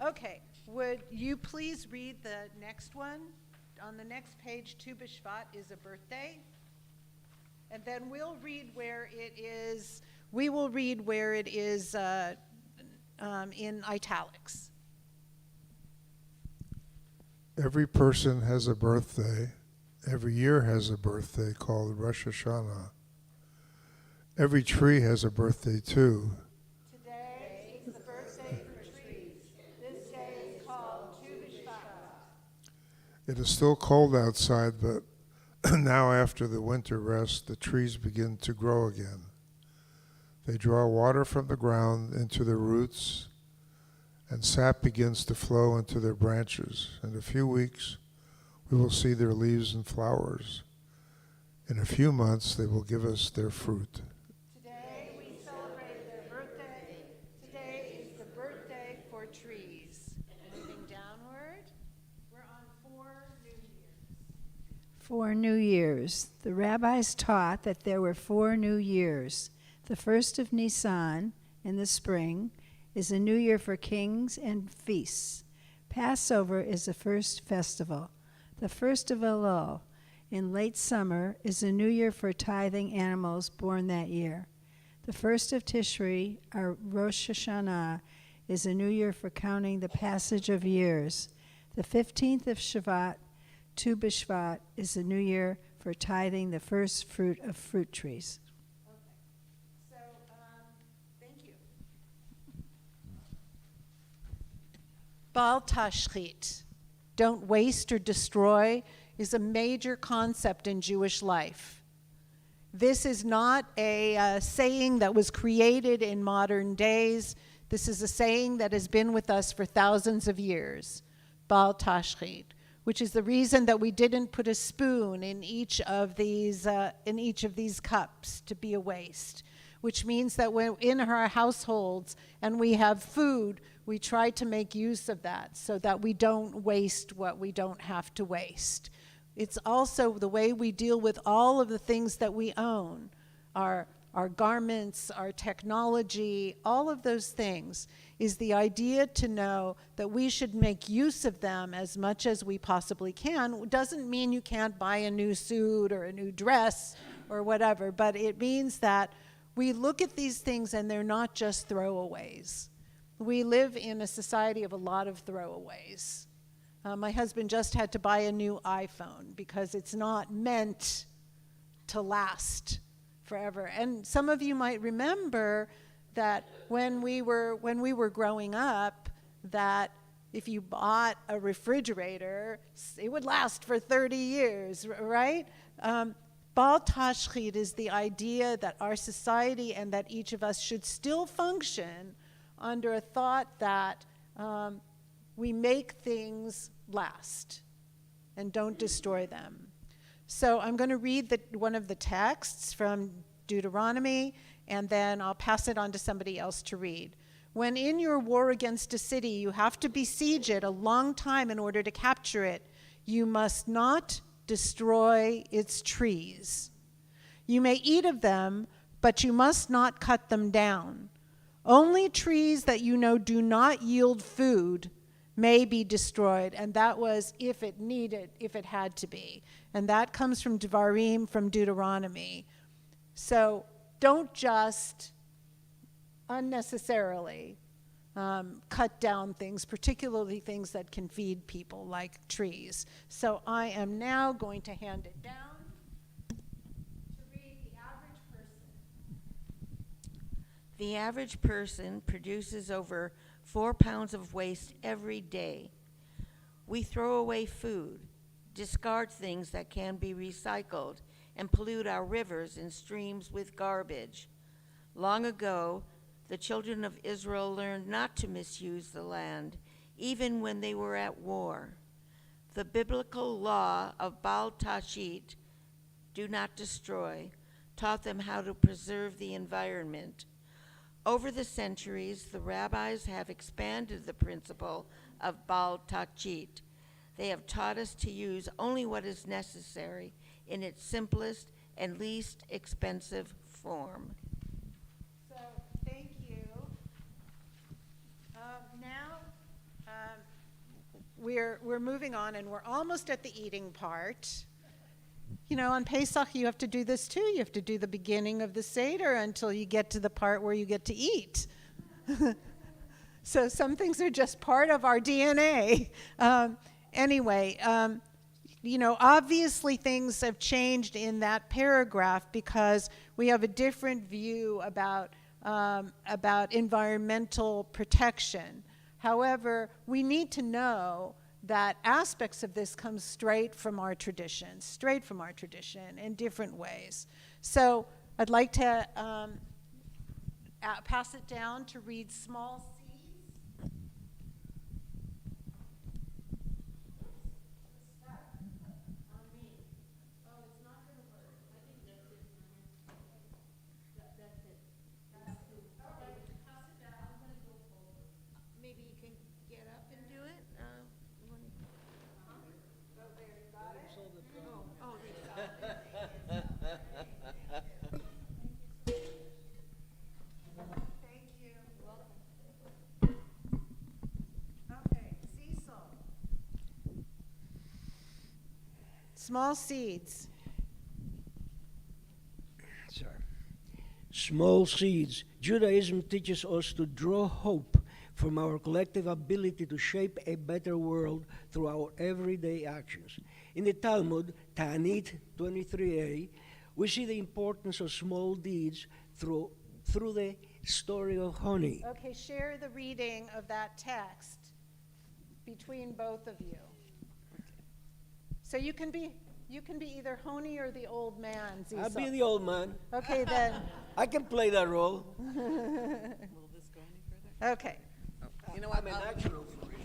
Okay, would you please read the next one? On the next page, Tu B'Shvat is a birthday. And then we'll read where it is. We will read where it is in italics. Every person has a birthday. Every year has a birthday called Rosh Hashanah. Every tree has a birthday too. Today is the birthday for trees. This day is called Tu B'Shvat. It is still cold outside, but now after the winter rest, the trees begin to grow again. They draw water from the ground into their roots, and sap begins to flow into their branches. In a few weeks, we will see their leaves and flowers. In a few months, they will give us their fruit. Today we celebrate their birthday. Today is the birthday for trees. Moving downward, we're on 4 New Years. 4 New Years. The rabbis taught that there were 4 New Years. The first of Nisan, in the spring, is a new year for kings and feasts. Passover is the first festival. The first of Elul, in late summer, is a new year for tithing animals born that year. The first of Tishri, our Rosh Hashanah, is a new year for counting the passage of years. The 15th of Shavat, Tu B'Shvat, is a new year for tithing the first fruit of fruit trees. Thank you. Bal Tashchit, don't waste or destroy, is a major concept in Jewish life. This is not a saying that was created in modern days. This is a saying that has been with us for thousands of years. Bal Tashchit, which is the reason that we didn't put a spoon in each of these cups to be a waste. Which means that when in our households and we have food, we try to make use of that so that we don't waste what we don't have to waste. It's also the way we deal with all of the things that we own, our garments, our technology, all of those things, is the idea to know that we should make use of them as much as we possibly can. It doesn't mean you can't buy a new suit or a new dress or whatever, but it means that we look at these things and they're not just throwaways. We live in a society of a lot of throwaways. My husband just had to buy a new iPhone because it's not meant to last forever. And some of you might remember that when we were growing up, that if you bought a refrigerator, it would last for 30 years, right? Bal Tashchit is the idea that our society and that each of us should still function under a thought that we make things last and don't destroy them. So I'm going to read one of the texts from Deuteronomy, and then I'll pass it on to somebody else to read. When in your war against a city, you have to besiege it a long time in order to capture it. You must not destroy its trees. You may eat of them, but you must not cut them down. Only trees that you know do not yield food may be destroyed, and that was if it had to be. And that comes from Devarim, from Deuteronomy. So don't just unnecessarily cut down things, particularly things that can feed people, like trees. So I am now going to hand it down to read the average person. The average person produces over 4 pounds of waste every day. We throw away food, discard things that can be recycled, and pollute our rivers and streams with garbage. Long ago, the children of Israel learned not to misuse the land, even when they were at war. The biblical law of Bal Tashit, do not destroy, taught them how to preserve the environment. Over the centuries, the rabbis have expanded the principle of Bal Tashit. They have taught us to use only what is necessary in its simplest and least expensive form. So, thank you. We're moving on, and we're almost at the eating part. You know, on Pesach, you have to do this too. You have to do the beginning of the Seder until you get to the part where you get to eat. So some things are just part of our DNA. Anyway, you know, obviously things have changed in that paragraph because we have a different view about environmental protection. However, we need to know that aspects of this come straight from our tradition in different ways. So I'd like to pass it down to read Small Seeds. Maybe you can get up and do it? Thank you. Welcome. Okay, Cecil. Small seeds. Sorry. Small seeds. Judaism teaches us to draw hope from our collective ability to shape a better world through our everyday actions. In the Talmud, Ta'anit 23a, we see the importance of small deeds through the story of honey. Okay, share the reading of that text between both of you. So you can be either Honi or the old man, Cecil. I'll be the old man. Okay, then. I can play that role. Will this go any further? Okay. You know what? I'm a natural for it.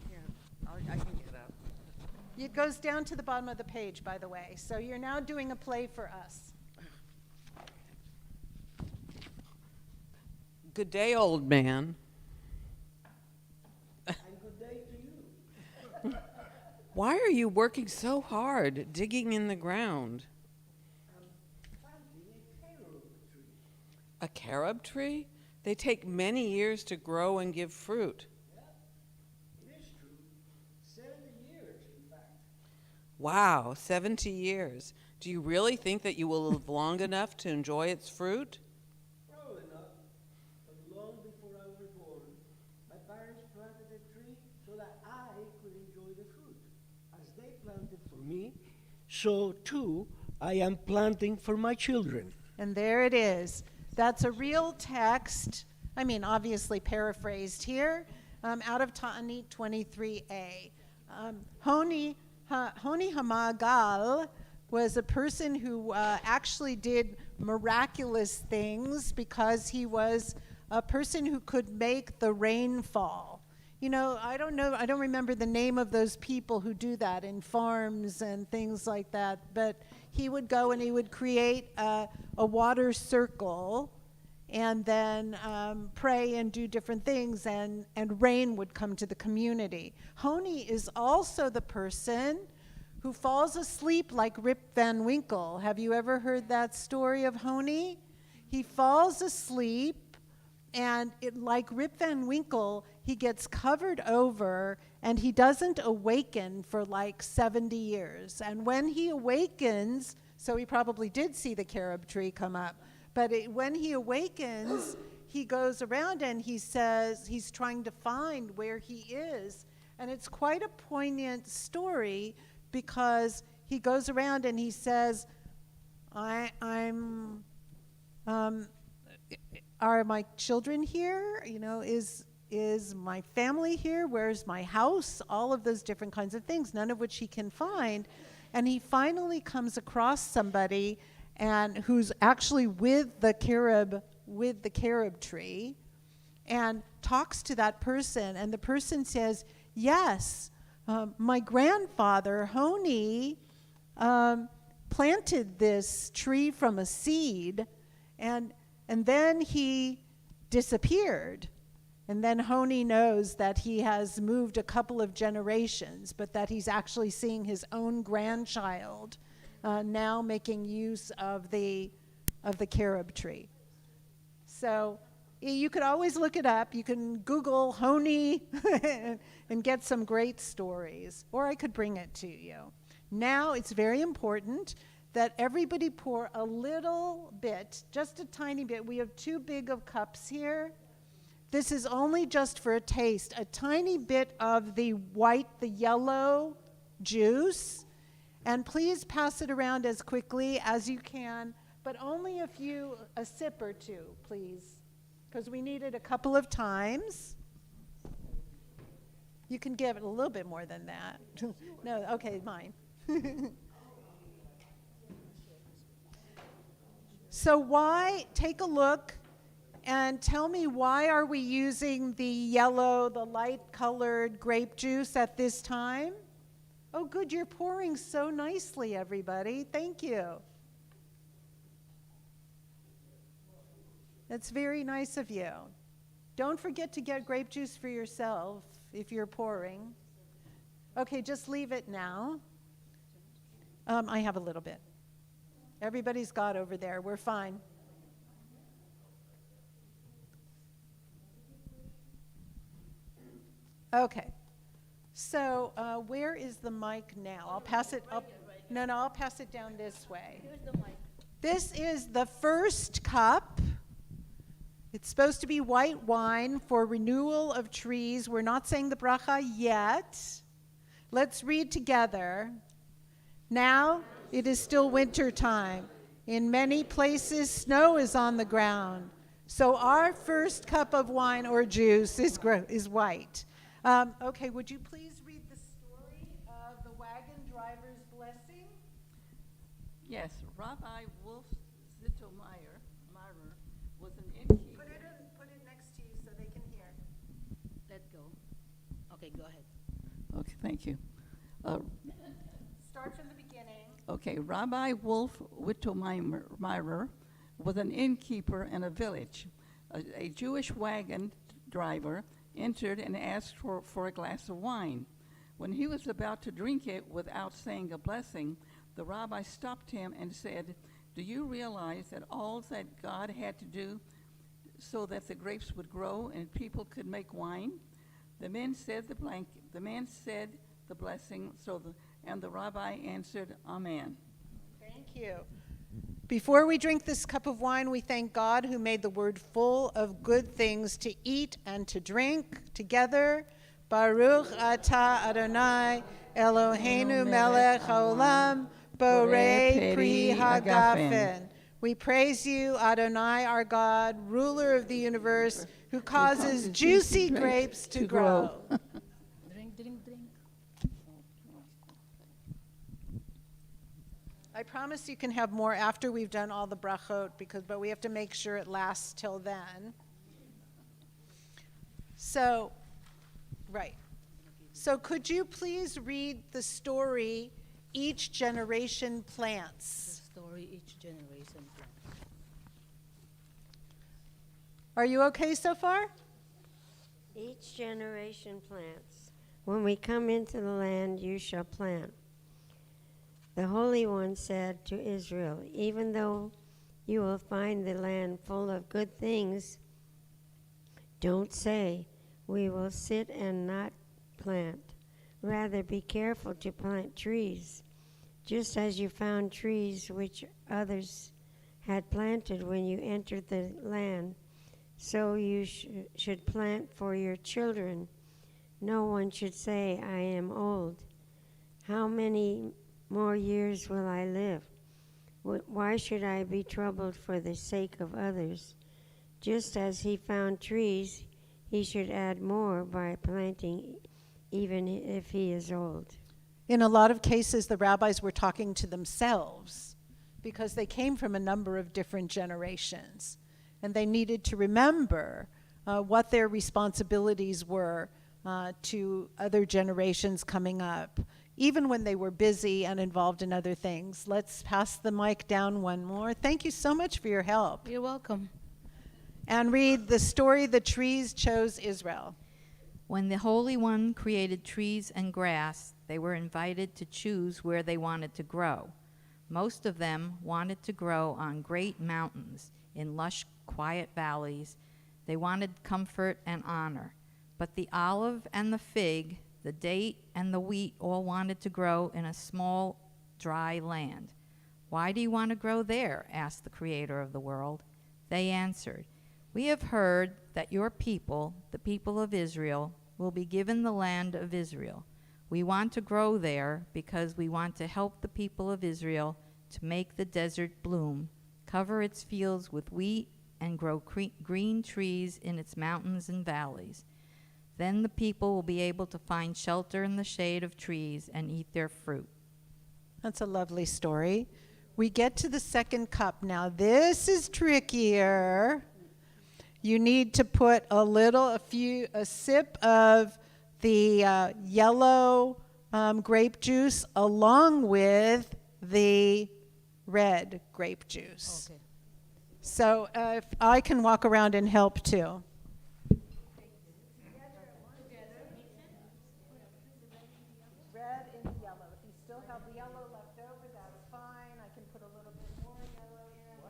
Here, I can get up. It goes down to the bottom of the page, by the way. So you're now doing a play for us. Good day, old man. And good day to you. Why are you working so hard, digging in the ground? A carob tree? They take many years to grow and give fruit. It is true. 70 years, in fact. Wow, 70 years. Do you really think that you will live long enough to enjoy its fruit? Probably not. But long before I was born, my parents planted a tree so that I could enjoy the fruit. As they planted for me, so too I am planting for my children. And there it is. That's a real text. I mean, obviously paraphrased here, out of Ta'anit 23a. Honi Hamagal was a person who actually did miraculous things because he was a person who could make the rain fall. You know, I don't remember the name of those people who do that in farms and things like that, but he would go and he would create a water circle and then pray and do different things, and rain would come to the community. Honi is also the person who falls asleep like Rip Van Winkle. Have you ever heard that story of Honi? He falls asleep, and like Rip Van Winkle, he gets covered over, and he doesn't awaken for like 70 years. And when he awakens, so he probably did see the carob tree come up, but when he awakens, he goes around and he says he's trying to find where he is. And it's quite a poignant story because he goes around and he says, are my children here? You know, is my family here? Where's my house? All of those different kinds of things, none of which he can find. And he finally comes across somebody and who's actually with the carob tree, and talks to that person. And the person says, yes, my grandfather, Honi, planted this tree from a seed, and then he disappeared. And then Honi knows that he has moved a couple of generations, but that he's actually seeing his own grandchild now making use of the carob tree. So you could always look it up. You can Google Honi and get some great stories, or I could bring it to you. Now it's very important that everybody pour a little bit, just a tiny bit. We have 2 big of cups here. This is only just for a taste, a tiny bit of the yellow juice. And please pass it around as quickly as you can, but only a sip or 2, please, because we need it a couple of times. You can give it a little bit more than that. No, okay, mine. So take a look and tell me, why are we using the light-colored grape juice at this time? Oh, good, you're pouring so nicely, everybody. Thank you. That's very nice of you. Don't forget to get grape juice for yourself if you're pouring. Okay, just leave it now. I have a little bit. Everybody's got over there. We're fine. Okay. So where is the mic now? I'll pass it up. No, I'll pass it down this way. Here's the mic. This is the first cup. It's supposed to be white wine for renewal of trees. We're not saying the bracha yet. Let's read together. Now it is still winter time. In many places, snow is on the ground. So our first cup of wine or juice is white. Okay, would you please read the story of the wagon driver's blessing? Yes, Rabbi Wolf Zittelmeyer was an innkeeper. Put it next to you so they can hear. Let go. Okay, go ahead. Okay, thank you. Start from the beginning. Okay, Rabbi Wolf Wittelmeyer was an innkeeper in a village. A Jewish wagon driver entered and asked for a glass of wine. When he was about to drink it without saying a blessing, the rabbi stopped him and said, "Do you realize that all that God had to do so that the grapes would grow and people could make wine?" The man said the blessing, and the rabbi answered, "Amen." Thank you. Before we drink this cup of wine, we thank God who made the word full of good things to eat and to drink together. Baruch atah Adonai Eloheinu melech haolam borei pri hagafen. We praise you, Adonai, our God, ruler of the universe, who causes juicy grapes to grow. Drink, drink, drink. I promise you can have more after we've done all the brachot, but we have to make sure it lasts till then. So, right. So could you please read the story, Each Generation Plants? The story each generation plants. Are you okay so far? Each generation plants. When we come into the land, you shall plant. The Holy One said to Israel, even though you will find the land full of good things, don't say, we will sit and not plant. Rather, be careful to plant trees, just as you found trees which others had planted when you entered the land. So you should plant for your children. No one should say, I am old. How many more years will I live? Why should I be troubled for the sake of others? Just as he found trees, he should add more by planting, even if he is old. In a lot of cases, the rabbis were talking to themselves because they came from a number of different generations, and they needed to remember what their responsibilities were to other generations coming up, even when they were busy and involved in other things. Let's pass the mic down one more. Thank you so much for your help. You're welcome. And read the story, The Trees Chose Israel. When the Holy One created trees and grass, they were invited to choose where they wanted to grow. Most of them wanted to grow on great mountains, in lush, quiet valleys. They wanted comfort and honor. But the olive and the fig, the date and the wheat all wanted to grow in a small, dry land. Why do you want to grow there? Asked the Creator of the world. They answered, we have heard that your people, the people of Israel, will be given the land of Israel. We want to grow there because we want to help the people of Israel to make the desert bloom, cover its fields with wheat, and grow green trees in its mountains and valleys. Then the people will be able to find shelter in the shade of trees and eat their fruit. That's a lovely story. We get to the second cup. Now, this is trickier. You need to put a sip of the yellow grape juice along with the red grape juice. Okay. So if I can walk around and help too. Red and yellow. If you still have the yellow left over, that's fine. I can put a little bit more yellow in.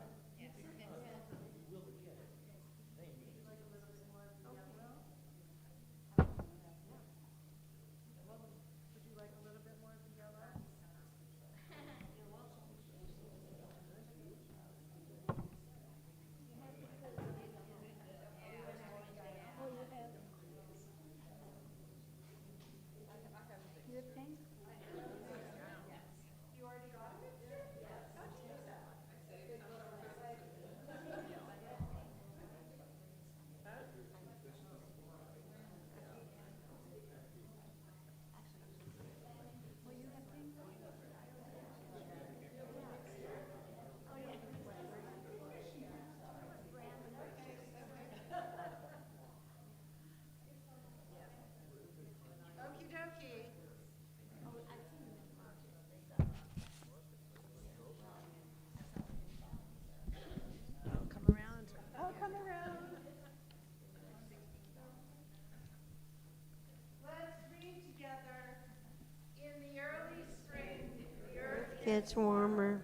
Gets warmer.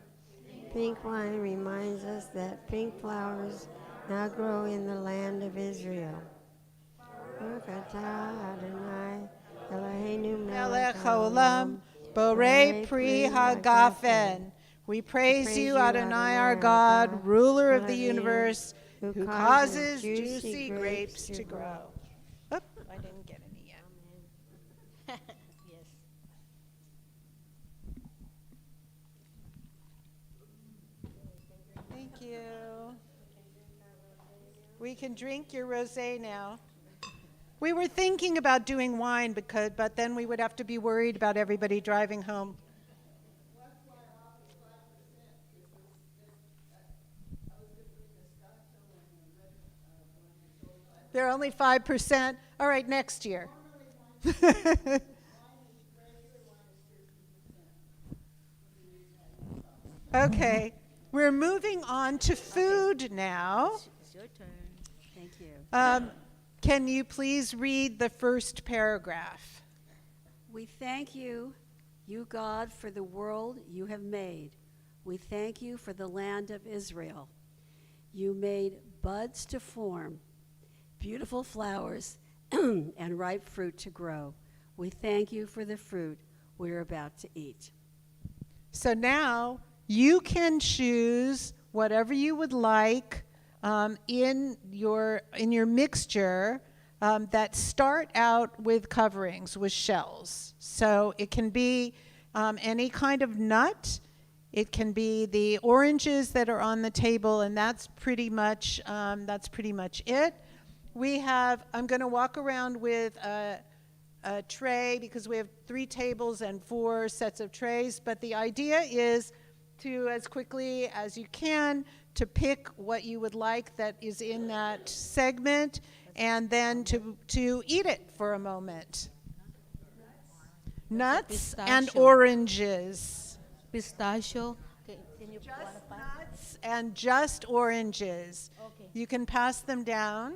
Pink wine reminds us that pink flowers now grow in the land of Israel. Baruch atah Adonai Eloheinu Melech haolam, borei pri hagafen. We praise you, Adonai our God, ruler of the universe, who causes juicy grapes to grow. Oop, I didn't get any yet. Yes. Thank you. can drink your rosé now. We were thinking about doing wine, but then we would have to be worried about everybody driving home. They're only 5%. All right, next year. Okay, we're moving on to food now. It's your turn. Thank you. Can you please read the first paragraph? We thank you, you God, for the world you have made. We thank you for the land of Israel. You made buds to form, beautiful flowers, and ripe fruit to grow. We thank you for the fruit we're about to eat. So now you can choose whatever you would like in your mixture that start out with coverings, with shells. So it can be any kind of nut. It can be the oranges that are on the table, and that's pretty much it. I'm going to walk around with a tray because we have 3 tables and 4 sets of trays, but the idea is to, as quickly as you can, to pick what you would like that is in that segment and then to eat it for a moment. Nuts and Pistachio. oranges. Pistachio. Okay, can you Just wanna pass? nuts and just oranges. Okay. You can pass them down.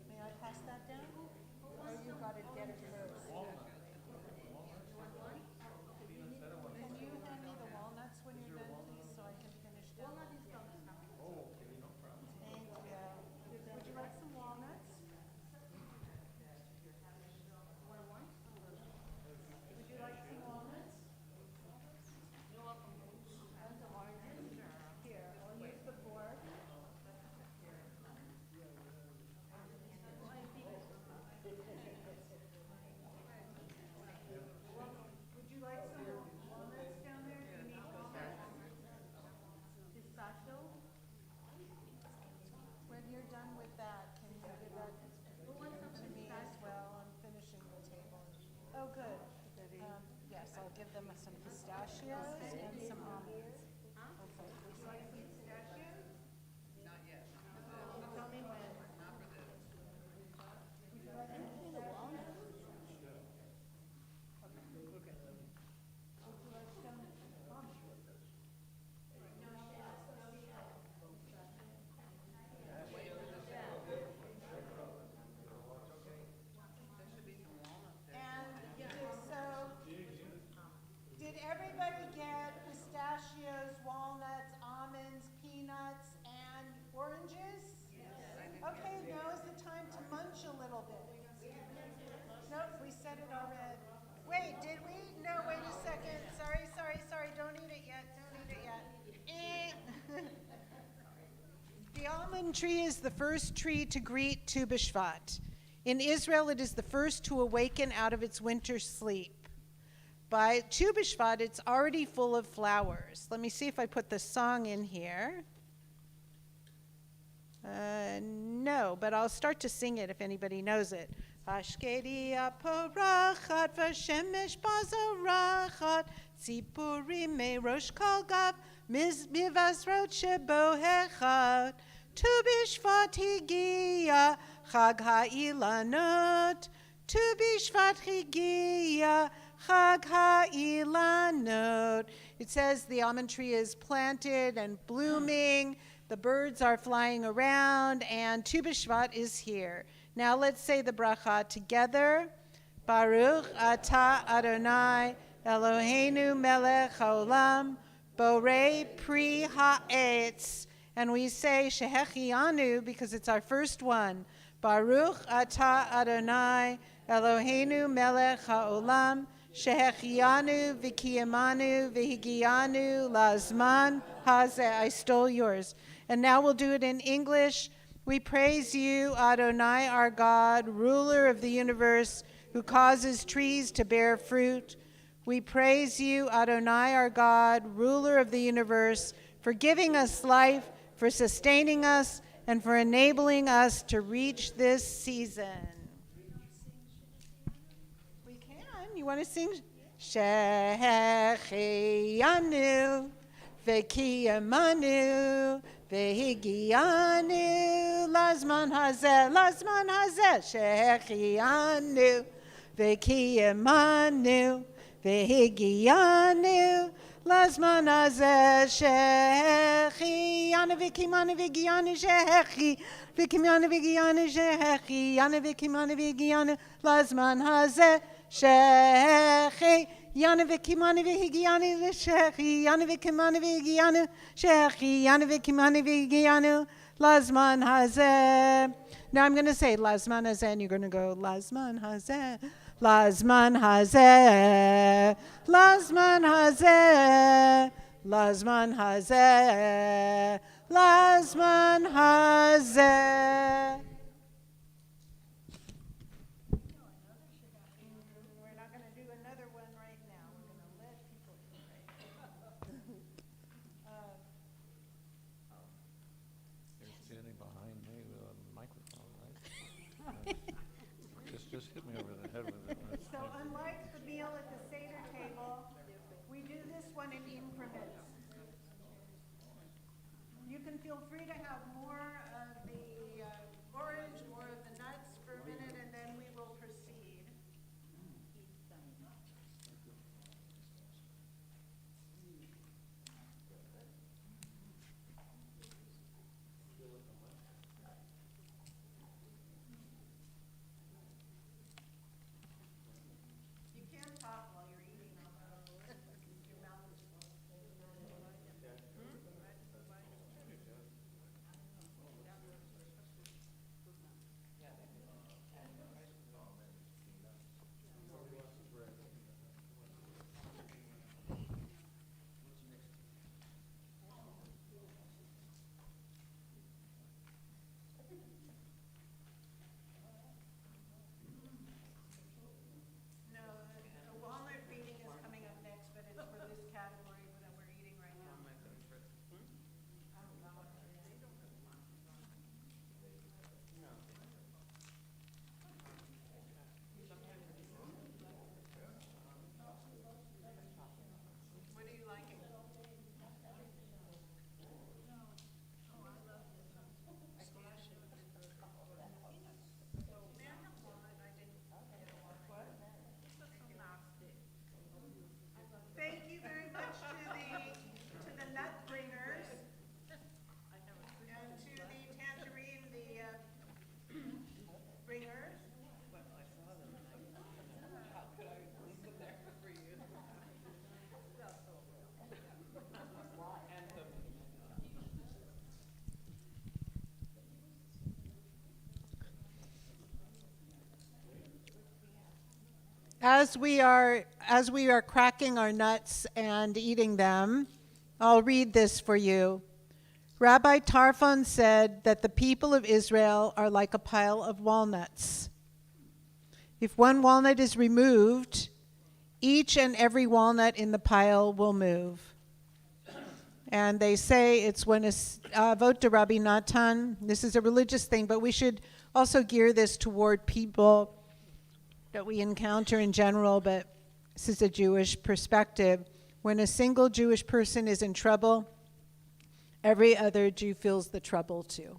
May I pass that down? Or you got to get it first? Can you hand me the walnuts when you're done, please, so I can finish them? Thank you. Would you like some walnuts? Would you like some walnuts? Here, I'll use the fork. Would you like some walnuts down there? Do you need walnuts? Pistachio? When you're done with that, can you give that to me as well? I'm finishing the table. Oh, good. Yes, I'll give them some pistachios and some almonds. Okay. Would you like some pistachios? Not yet. Tell me when. Not for this. Would you like some walnuts? Did everybody get pistachios, walnuts, almonds, peanuts, and oranges? Okay, now is the time to munch a little bit. Nope, we said it already. Wait, did we? No, wait a second. Sorry. Don't eat it yet. The almond tree is the first tree to greet Tu B'Shvat. In Israel, it is the first to awaken out of its winter sleep. By Tu B'Shvat, it's already full of flowers. Let me see if I put the song in here. No, but I'll start to sing it if anybody knows it. Ashkedia porachat v'shemesh bazorachat tzipurim merosh kol gav mivasrot shebo hechad Tu B'Shvat higia chag ha'ilanot Tu B'Shvat higia chag ha'ilanot. It says the almond tree is planted and blooming, the birds are flying around, and Tu B'Shvat is here. Now let's say the bracha together. Baruch atah Adonai Eloheinu melech haolam borei pri ha'etz And we say Shehechianu because it's our first one. Baruch atah Adonai Eloheinu melech haolam Shehechianu v'kiyamanu v'higianu lazman hazeh. I stole yours. And now we'll do it in English. We praise you, Adonai, our God, ruler of the universe, who causes trees to bear fruit. We praise you, Adonai, our God, ruler of the universe, for giving us life, for sustaining us, and for enabling us to reach this season. We can. You want to sing? Shehechianu, v'kiyamanu, v'higianu, lazman hazeh, shehechianu, v'kiyamanu, v'higianu, lazman hazeh, shehechianu, v'kiyamanu, v'higianu, v'kiyamanu, v'higianu, v'kiyamanu, v'higianu, lazman hazeh, Yana vikimani vigianu, shechi, yana vikimani vigianu, shechi, yana vikimani vigianu, lazman hazeh. Now I'm going to say lazman hazeh, and you're going to go lazman hazeh, lazman hazeh, lazman hazeh, lazman hazeh, lazman hazeh. Just hit me over the head with it. So unlike the meal at the Seder table, we do this one in increments. You can feel free to have more of the orange, more of the nuts for a minute, and then we will proceed. You can't talk while you're eating, although your mouth is full. No, the walnut feeding is coming up next, but it's for this category that we're eating right now. What are you liking? Thank you very much to the nut bringers and to the tangerine bringers. As we are cracking our nuts and eating them, I'll read this for you. Rabbi Tarfon said that the people of Israel are like a pile of walnuts. If one walnut is removed, each and every walnut in the pile will move. And they say it's when a vote to Rabbi Natan. This is a religious thing, but we should also gear this toward people that we encounter in general, but this is a Jewish perspective. When a single Jewish person is in trouble, every other Jew feels the trouble too.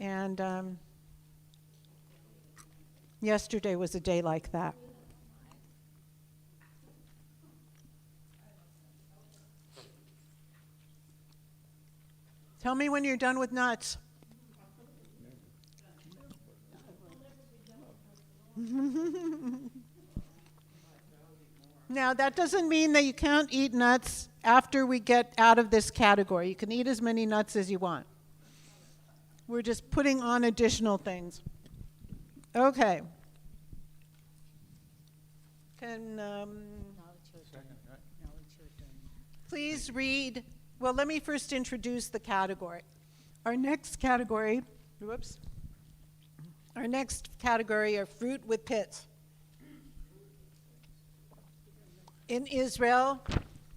And yesterday was a day like that. Tell me when you're done with nuts. Now, that doesn't mean that you can't eat nuts after we get out of this category. You can eat as many nuts as you want. We're just putting on additional things. Okay. Can, please read, well, let me first introduce the category. Our next category, our next category are fruit with pits. In Israel,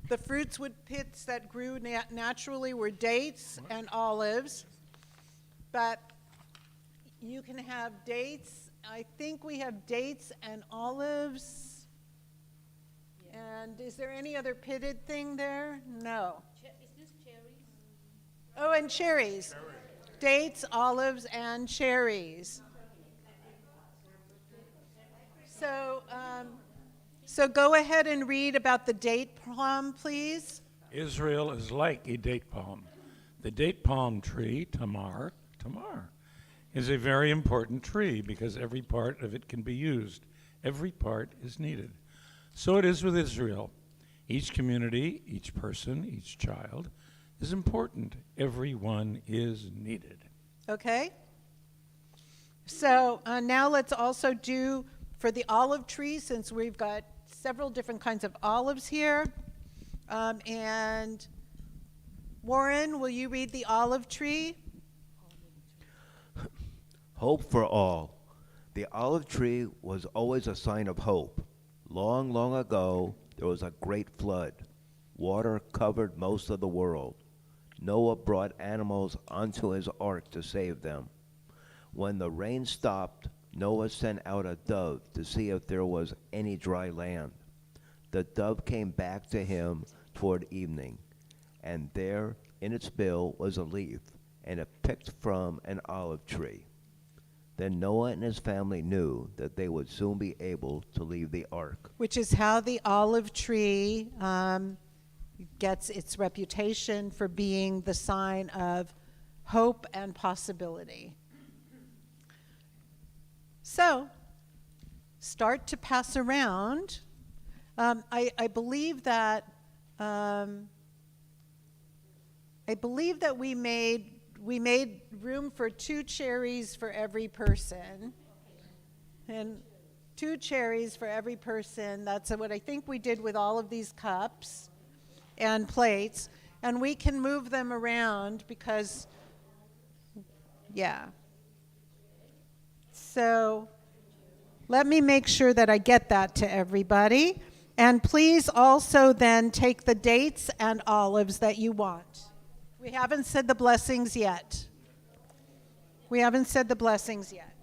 the fruits with pits that grew naturally were dates and olives, but you can have dates. I think we have dates and olives. And is there any other pitted thing there? No. Is this cherries? Oh, and cherries. Dates, olives, and cherries. So go ahead and read about the date palm, please. Israel is like a date palm. The date palm tree, tamar, is a very important tree because every part of it can be used. Every part is needed. So it is with Israel. Each community, each person, each child is important. Everyone is needed. Okay. So now let's also do for the olive tree, since we've got several different kinds of olives here. And Warren, will you read the olive tree? Hope for all. The olive tree was always a sign of hope. Long, long ago, there was a great flood. Water covered most of the world. Noah brought animals onto his ark to save them. When the rain stopped, Noah sent out a dove to see if there was any dry land. The dove came back to him toward evening, and there in its bill was a leaf, and it picked from an olive tree. Then Noah and his family knew that they would soon be able to leave the ark. Which is how the olive tree gets its reputation for being the sign of hope and possibility. So, start to pass around. I believe that we made room for 2 cherries for every person, and 2 cherries for every person. That's what I think we did with all of these cups and plates, and we can move them around because, yeah. So let me make sure that I get that to everybody. And please also then take the dates and olives that you want. We haven't said the blessings yet. We haven't said the blessings yet.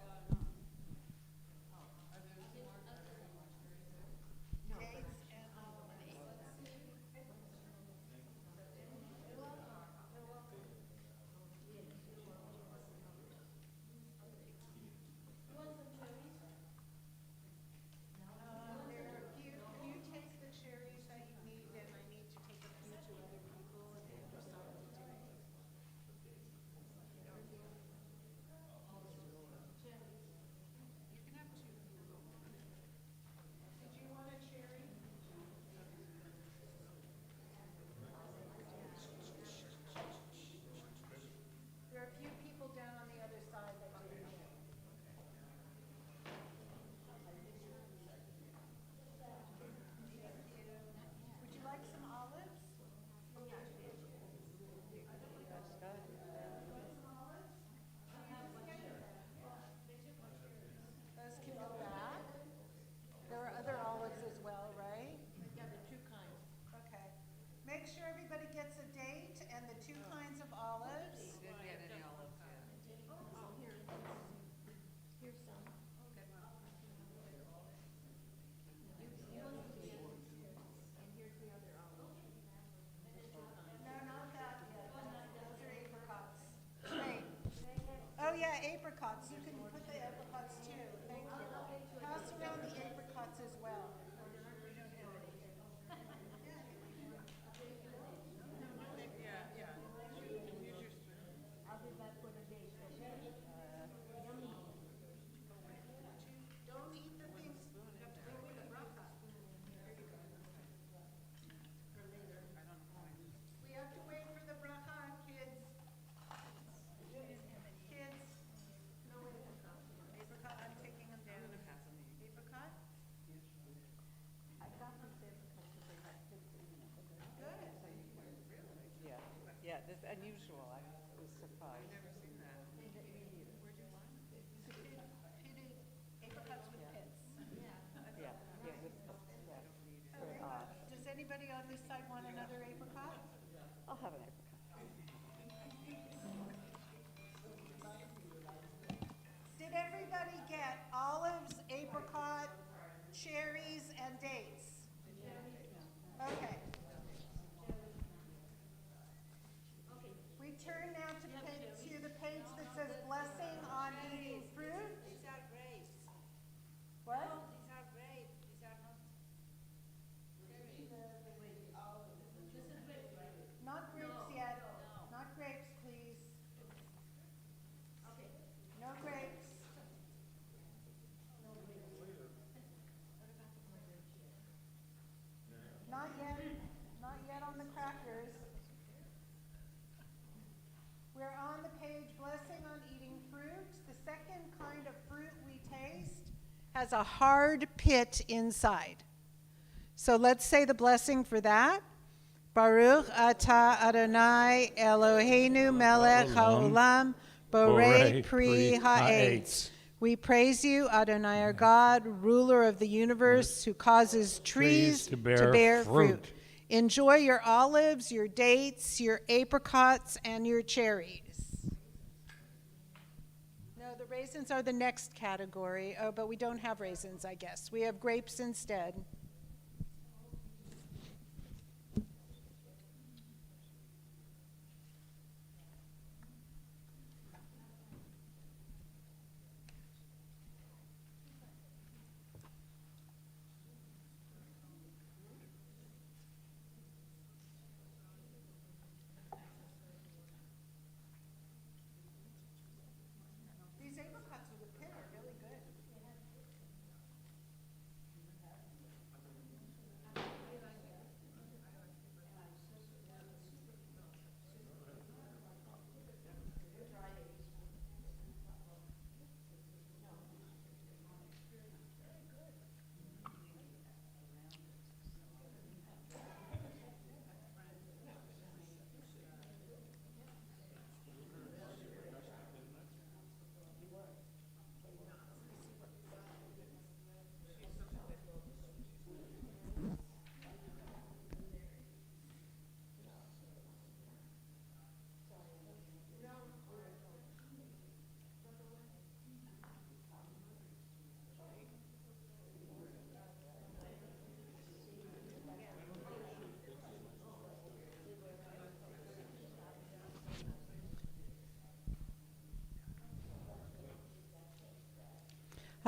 Apricots. You can put the apricots too. Thank you. Pass around the apricots as well. Don't eat the things. You have to go with the bracha. unusual. I was surprised. I've never seen that. Does anybody on this side want another apricot? I'll have an apricot. Did everybody get olives, apricot, cherries, and dates? Okay. We turn now to the page that says blessing on eating fruit. These are grapes. What? These are grapes. These are not. Not grapes yet. Not grapes, please. Okay. No grapes. Not yet. Not yet on the crackers. We're on the page blessing on eating fruit. The second kind of fruit we taste has a hard pit inside. So let's say the blessing for that. Baruch atah Adonai Eloheinu melech haolam borei pri ha'etz. We praise you, Adonai our God, ruler of the universe, who causes trees to bear fruit. Enjoy your olives, your dates, your apricots, and your cherries. No, the raisins are the next category. Oh, but we don't have raisins, I guess. We have grapes instead. These apricots with the pit are really good.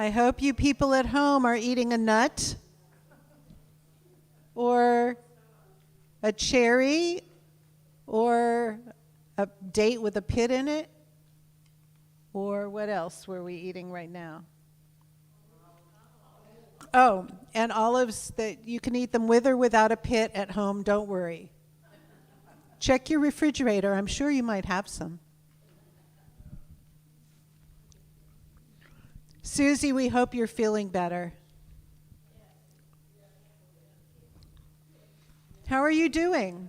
I hope you people at home are eating a nut or a cherry or a date with a pit in it. Or what else were we eating right now? Oh, and olives that you can eat them with or without a pit at home, don't worry. Check your refrigerator, I'm sure you might have some. Susie, we hope you're feeling better. How are you doing?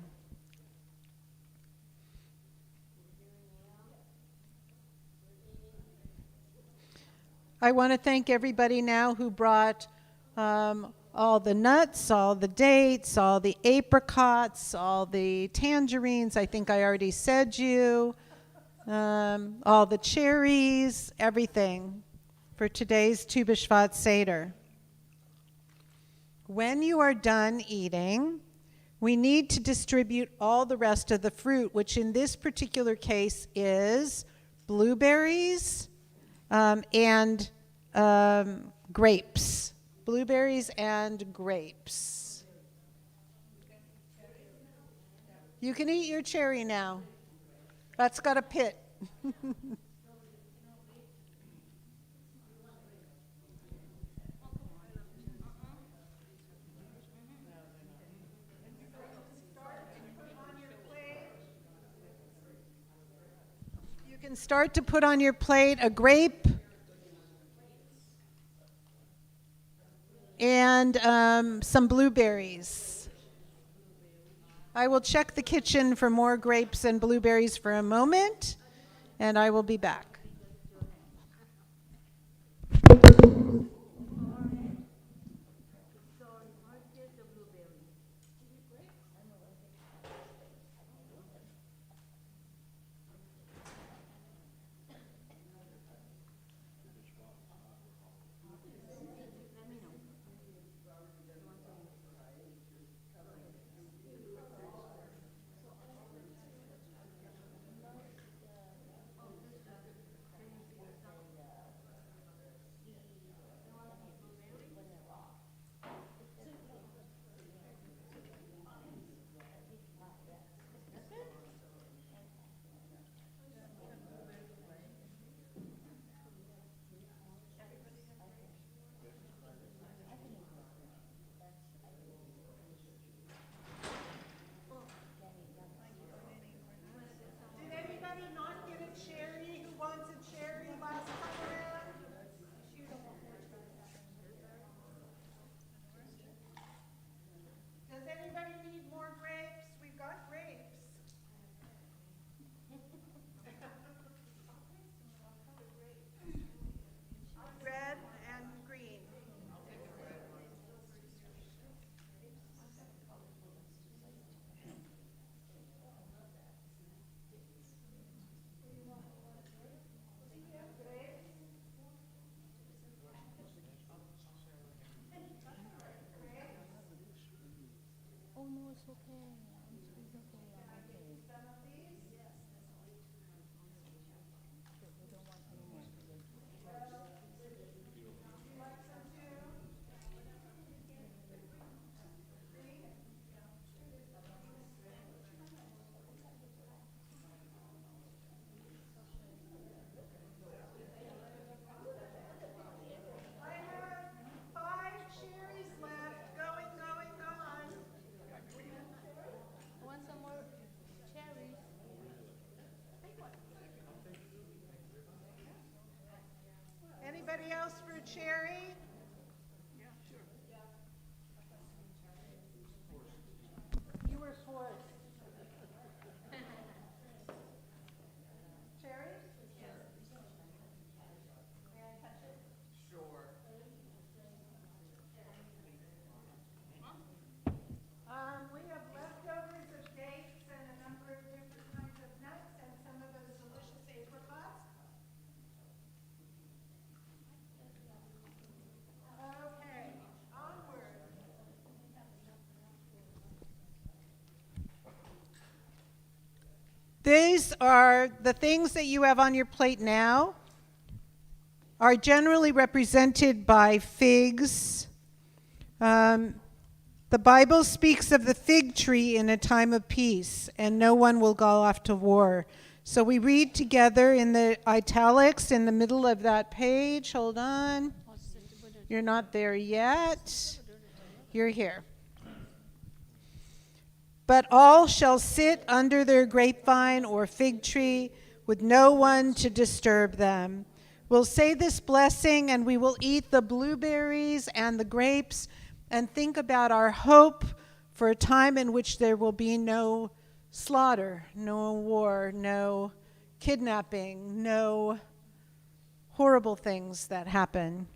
I want to thank everybody now who brought all the nuts, all the dates, all the apricots, all the tangerines, I think I already said you, all the cherries, everything for today's Tu B'Shvat Seder. When you are done eating, we need to distribute all the rest of the fruit, which in this particular case is blueberries and grapes. Blueberries and grapes. You can eat your cherry now. That's got a pit. You can start to put on your plate a grape and some blueberries. I will check the kitchen for more grapes and blueberries for a moment, and I will be back. Did anybody not get a cherry? Who wants a cherry last time around? Does anybody need more grapes? We've got grapes. Red and green. Oh no, it's okay. It's okay. I'm okay. I have 5 cherries left. Going, going, gone. Want some more cherries? Anybody else for a cherry? You were forced. Cherries? May I touch it? We have leftovers of dates and a number of different kinds of nuts and some of those delicious apricots. Okay, onward. These are the things that you have on your plate now are generally represented by figs. The Bible speaks of the fig tree in a time of peace, and no one will go off to war. So we read together in the italics in the middle of that page. Hold on. You're not there yet. You're here. But all shall sit under their grapevine or fig tree with no one to disturb them. We'll say this blessing and we will eat the blueberries and the grapes and think about our hope for a time in which there will be no slaughter, no war, no kidnapping, no horrible things that happen.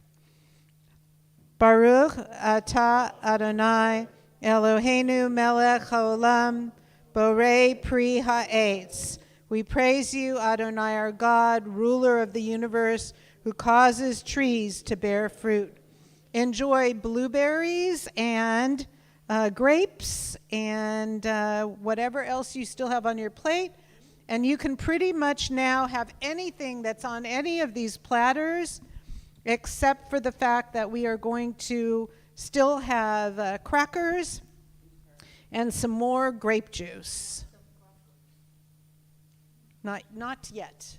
Baruch atah Adonai Eloheinu melech haolam borei pri ha'etz. We praise you, Adonai our God, ruler of the universe, who causes trees to bear fruit. Enjoy blueberries and grapes and whatever else you still have on your plate. And you can pretty much now have anything that's on any of these platters, except for the fact that we are going to still have crackers and some more grape juice. Not yet.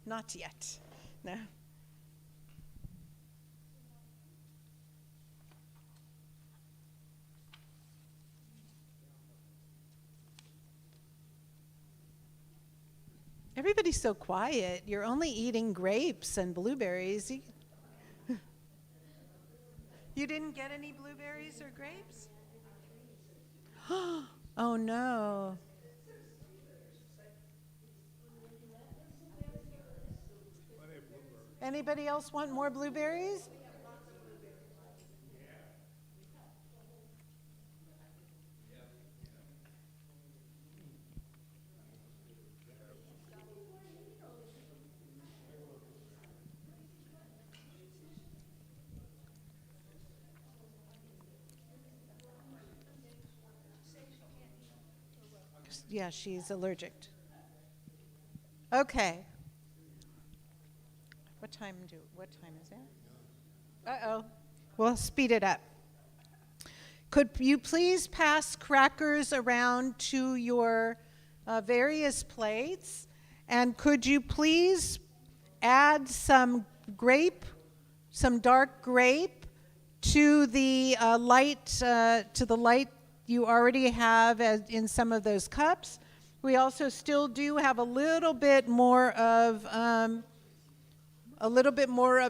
Not yet. No. Everybody's so quiet. You're only eating grapes and blueberries. You didn't get any blueberries or grapes? Oh, no. Anybody else want more blueberries? Yeah, she's allergic. Okay. What time is it? Uh-oh. We'll speed it up. Could you please pass crackers around to your various plates? And could you please add some dark grape to the light you already have in some of those cups? We also still do have a little bit more of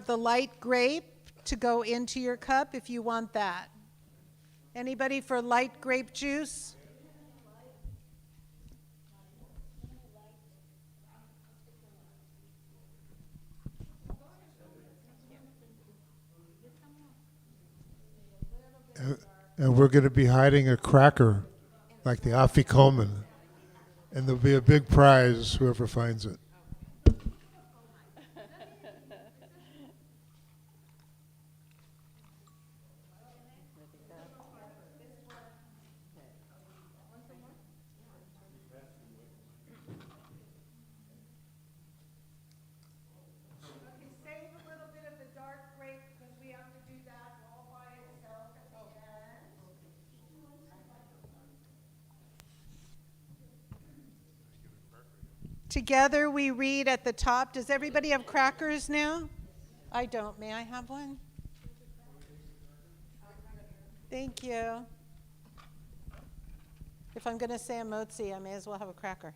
the light grape to go into your cup if you want that. Anybody for light grape juice? And we're going to be hiding a cracker, like the afikomen, and there'll be a big prize, whoever finds it. Together we read at the top. Does everybody have crackers now? I don't. May I have one? Thank you. If I'm going to say a motzi, I may as well have a cracker.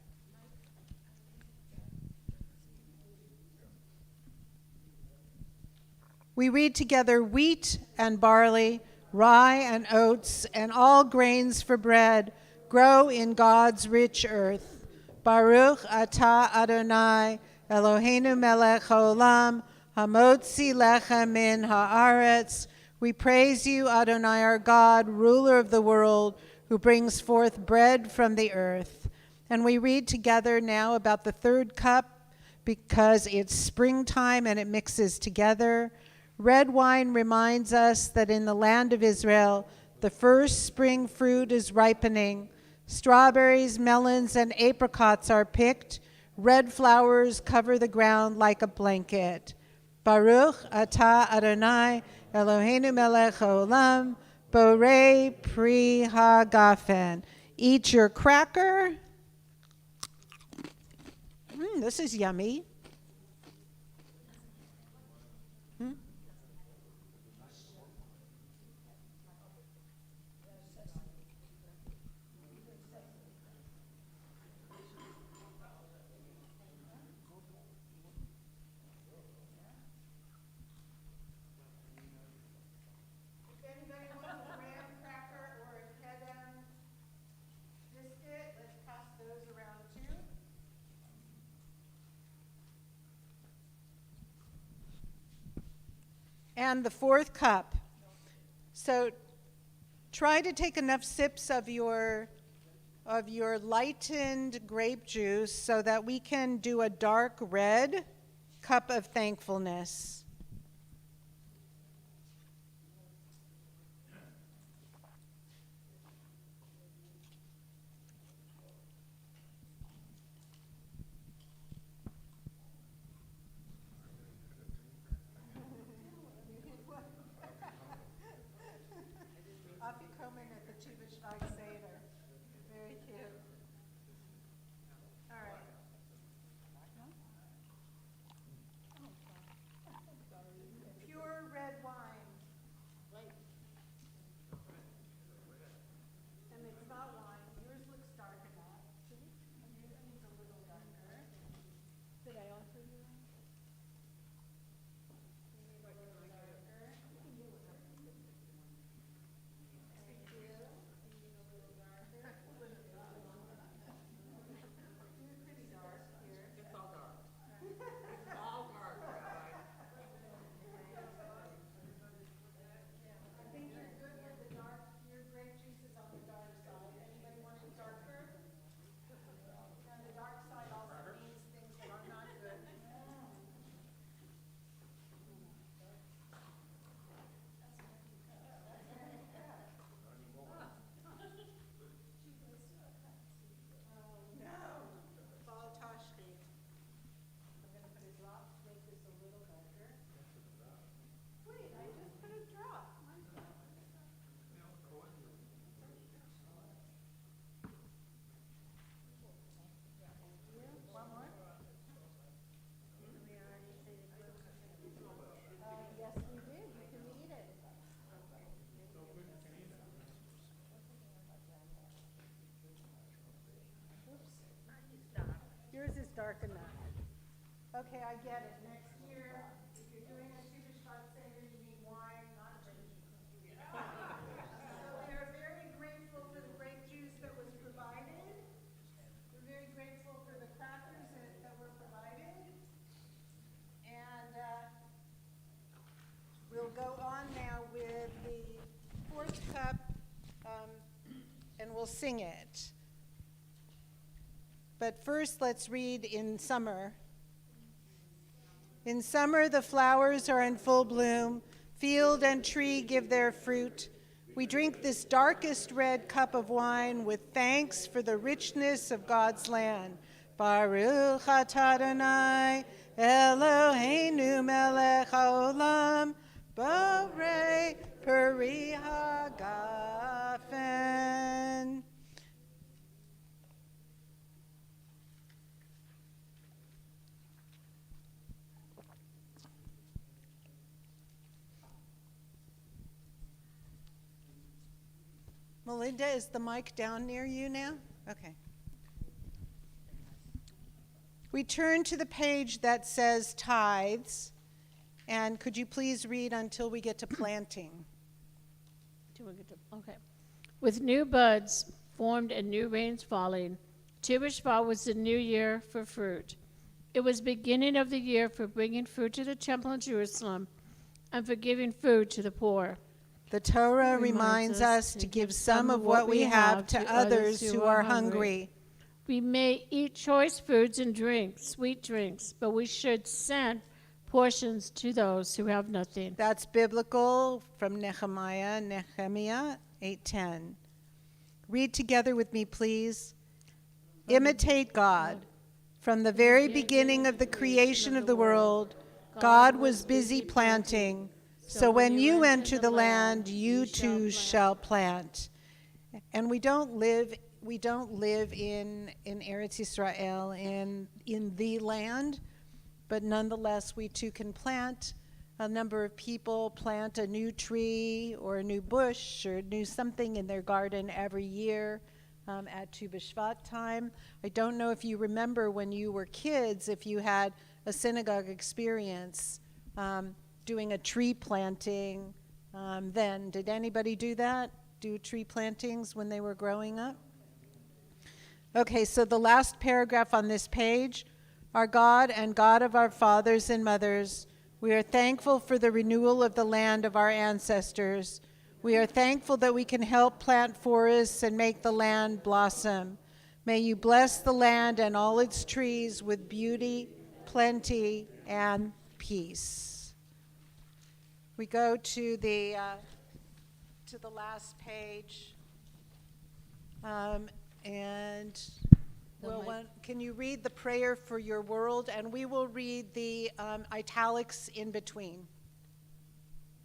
We read together, wheat and barley, rye and oats, and all grains for bread grow in God's rich earth. Baruch atah Adonai, Eloheinu melech haolam, hamotzi lechem min haaretz. We praise you, Adonai our God, ruler of the world, who brings forth bread from the earth. And we read together now about the third cup, because it's springtime and it mixes together. Red wine reminds us that in the land of Israel, the first spring fruit is ripening. Strawberries, melons, and apricots are picked. Red flowers cover the ground like a blanket. Baruch atah Adonai, Eloheinu melech haolam, borei pri hagafen. Eat your cracker. This is yummy. And the fourth cup. So try to take enough sips of your lightened grape juice so that we can do a dark red cup of thankfulness. Very cute. All right. Okay, I get it. Next year, if you're doing a Tu B'Shvat Seder, you need wine, not grape juice. So we are very grateful for the grape juice that was provided. We're very grateful for the crackers that were provided. And we'll go on now with the fourth cup, and we'll sing it. But first, let's read in summer. In summer, the flowers are in full bloom. Field and tree give their fruit. We drink this darkest red cup of wine with thanks for the richness of God's land. Baruch atah Adonai, Eloheinu melech haolam, borei peri hagafen. Melinda, is the mic down near you now? Okay. We turn to the page that says tithes, and could you please read until we get to planting? Okay. With new buds formed and new rains falling, Tu B'Shvat was the new year for fruit. It was beginning of the year for bringing food to the temple in Jerusalem and for giving food to the poor. The Torah reminds us to give some of what we have to others who are hungry. We may eat choice foods and drinks, sweet drinks, but we should send portions to those who have nothing. That's biblical from Nehemiah 8:10. Read together with me, please. Imitate God. From the very beginning of the creation of the world, God was busy planting. So when you enter the land, you too shall plant. And we don't live in Eretz Yisrael, in the land, but nonetheless we too can plant. A number of people plant a new tree or a new bush or new something in their garden every year at Tu B'Shvat time. I don't know if you remember when you were kids, if you had a synagogue experience doing a tree planting then. Did anybody do that? Do tree plantings when they were growing up? Okay, so the last paragraph on this page. Our God and God of our fathers and mothers, we are thankful for the renewal of the land of our ancestors. We are thankful that we can help plant forests and make the land blossom. May you bless the land and all its trees with beauty, plenty, and peace. We go to the last page, and can you read the prayer for your world, and we will read the italics in between.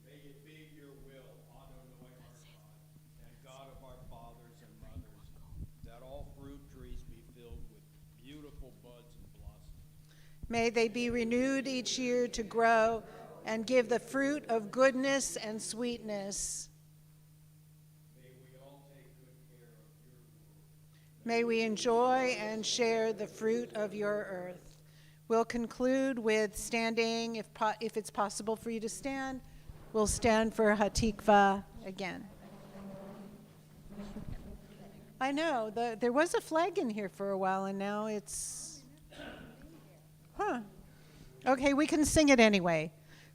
May it be your will, Adonai our God, and God of our fathers and mothers, that all fruit trees be filled with beautiful buds and blossoms. May they be renewed each year to grow and give the fruit of goodness and sweetness. May we all take good care of your world. May we enjoy and share the fruit of your earth. We'll conclude with standing, if it's possible for you to stand. We'll stand for Hatikva again. I know, there was a flag in here for a while, and now it's... Okay, we can sing it anyway.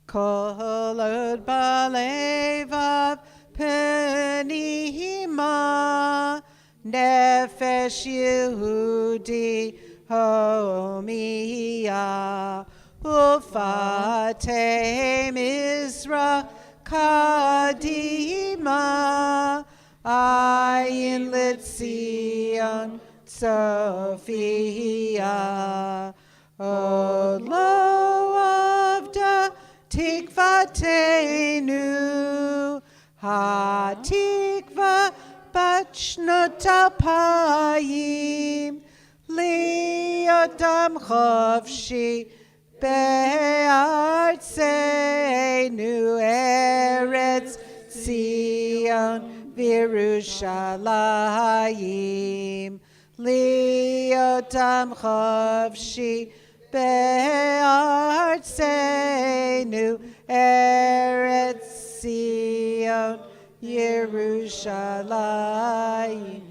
Kol od balevav penihima nefesh Yehudi homiya ufate Mizra kadima ayin litzion Sophia od lo avda tikvatenu ha-tikva bat shnot alpayim li'odam chovshi be'artzenu eretz Zion v'Yerushalayim li'odam chovshi Be'artseinu Eretz Zion Yerushalayim.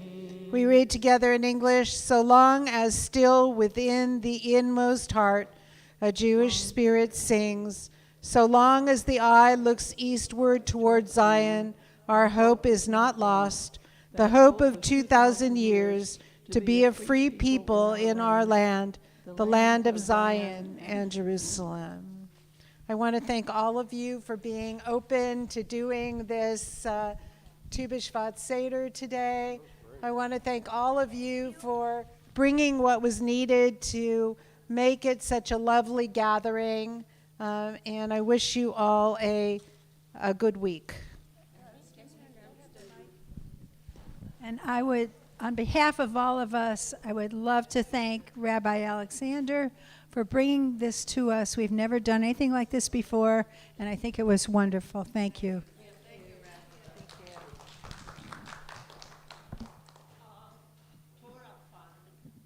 We read together in English, so long as still within the inmost heart a Jewish spirit sings, so long as the eye looks eastward toward Zion, our hope is not lost, the hope of 2,000 years to be a free people in our land, the land of Zion and Jerusalem. I want to thank all of you for being open to doing this Tu B'Shvat Seder today. I want to thank all of you for bringing what was needed to make it such a lovely gathering, and I wish you all a good week. And I would, on behalf of all of us, I would love to thank Rabbi Alexander for bringing this to us. We've never done anything like this before, and I think it was wonderful. Thank you.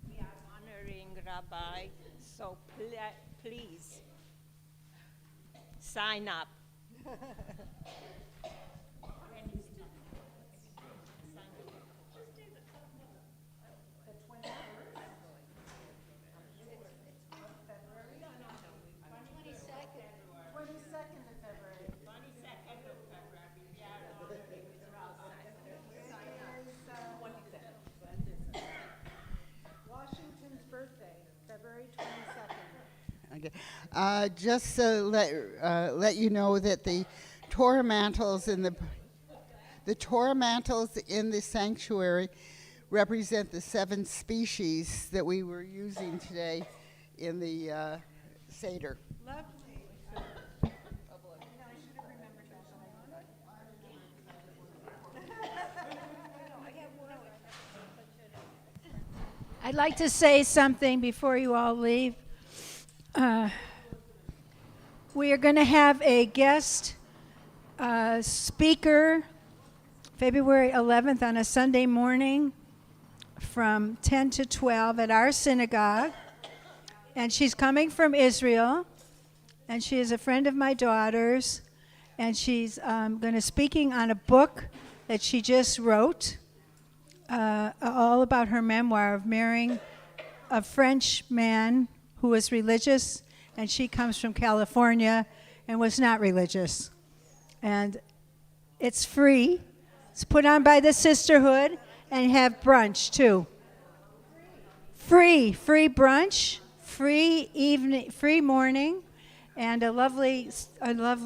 We are honoring Rabbi, so please sign up. Washington's birthday, February 22nd. Okay. Just to let you know that the Torah mantles in the Torah mantles in the sanctuary represent the 7 species that we were using today in the Seder. I'd like to say something before you all leave. We are going to have a guest speaker February 11th on a Sunday morning from 10 to 12 at our synagogue. And she's coming from Israel, and she is a friend of my daughter's, and she's going to speaking on a book that she just wrote, all about her memoir of marrying a French man who was religious, and she comes from California and was not religious. And it's free. It's put on by the Sisterhood, and have brunch too. Free brunch, free evening, free morning, and a lovely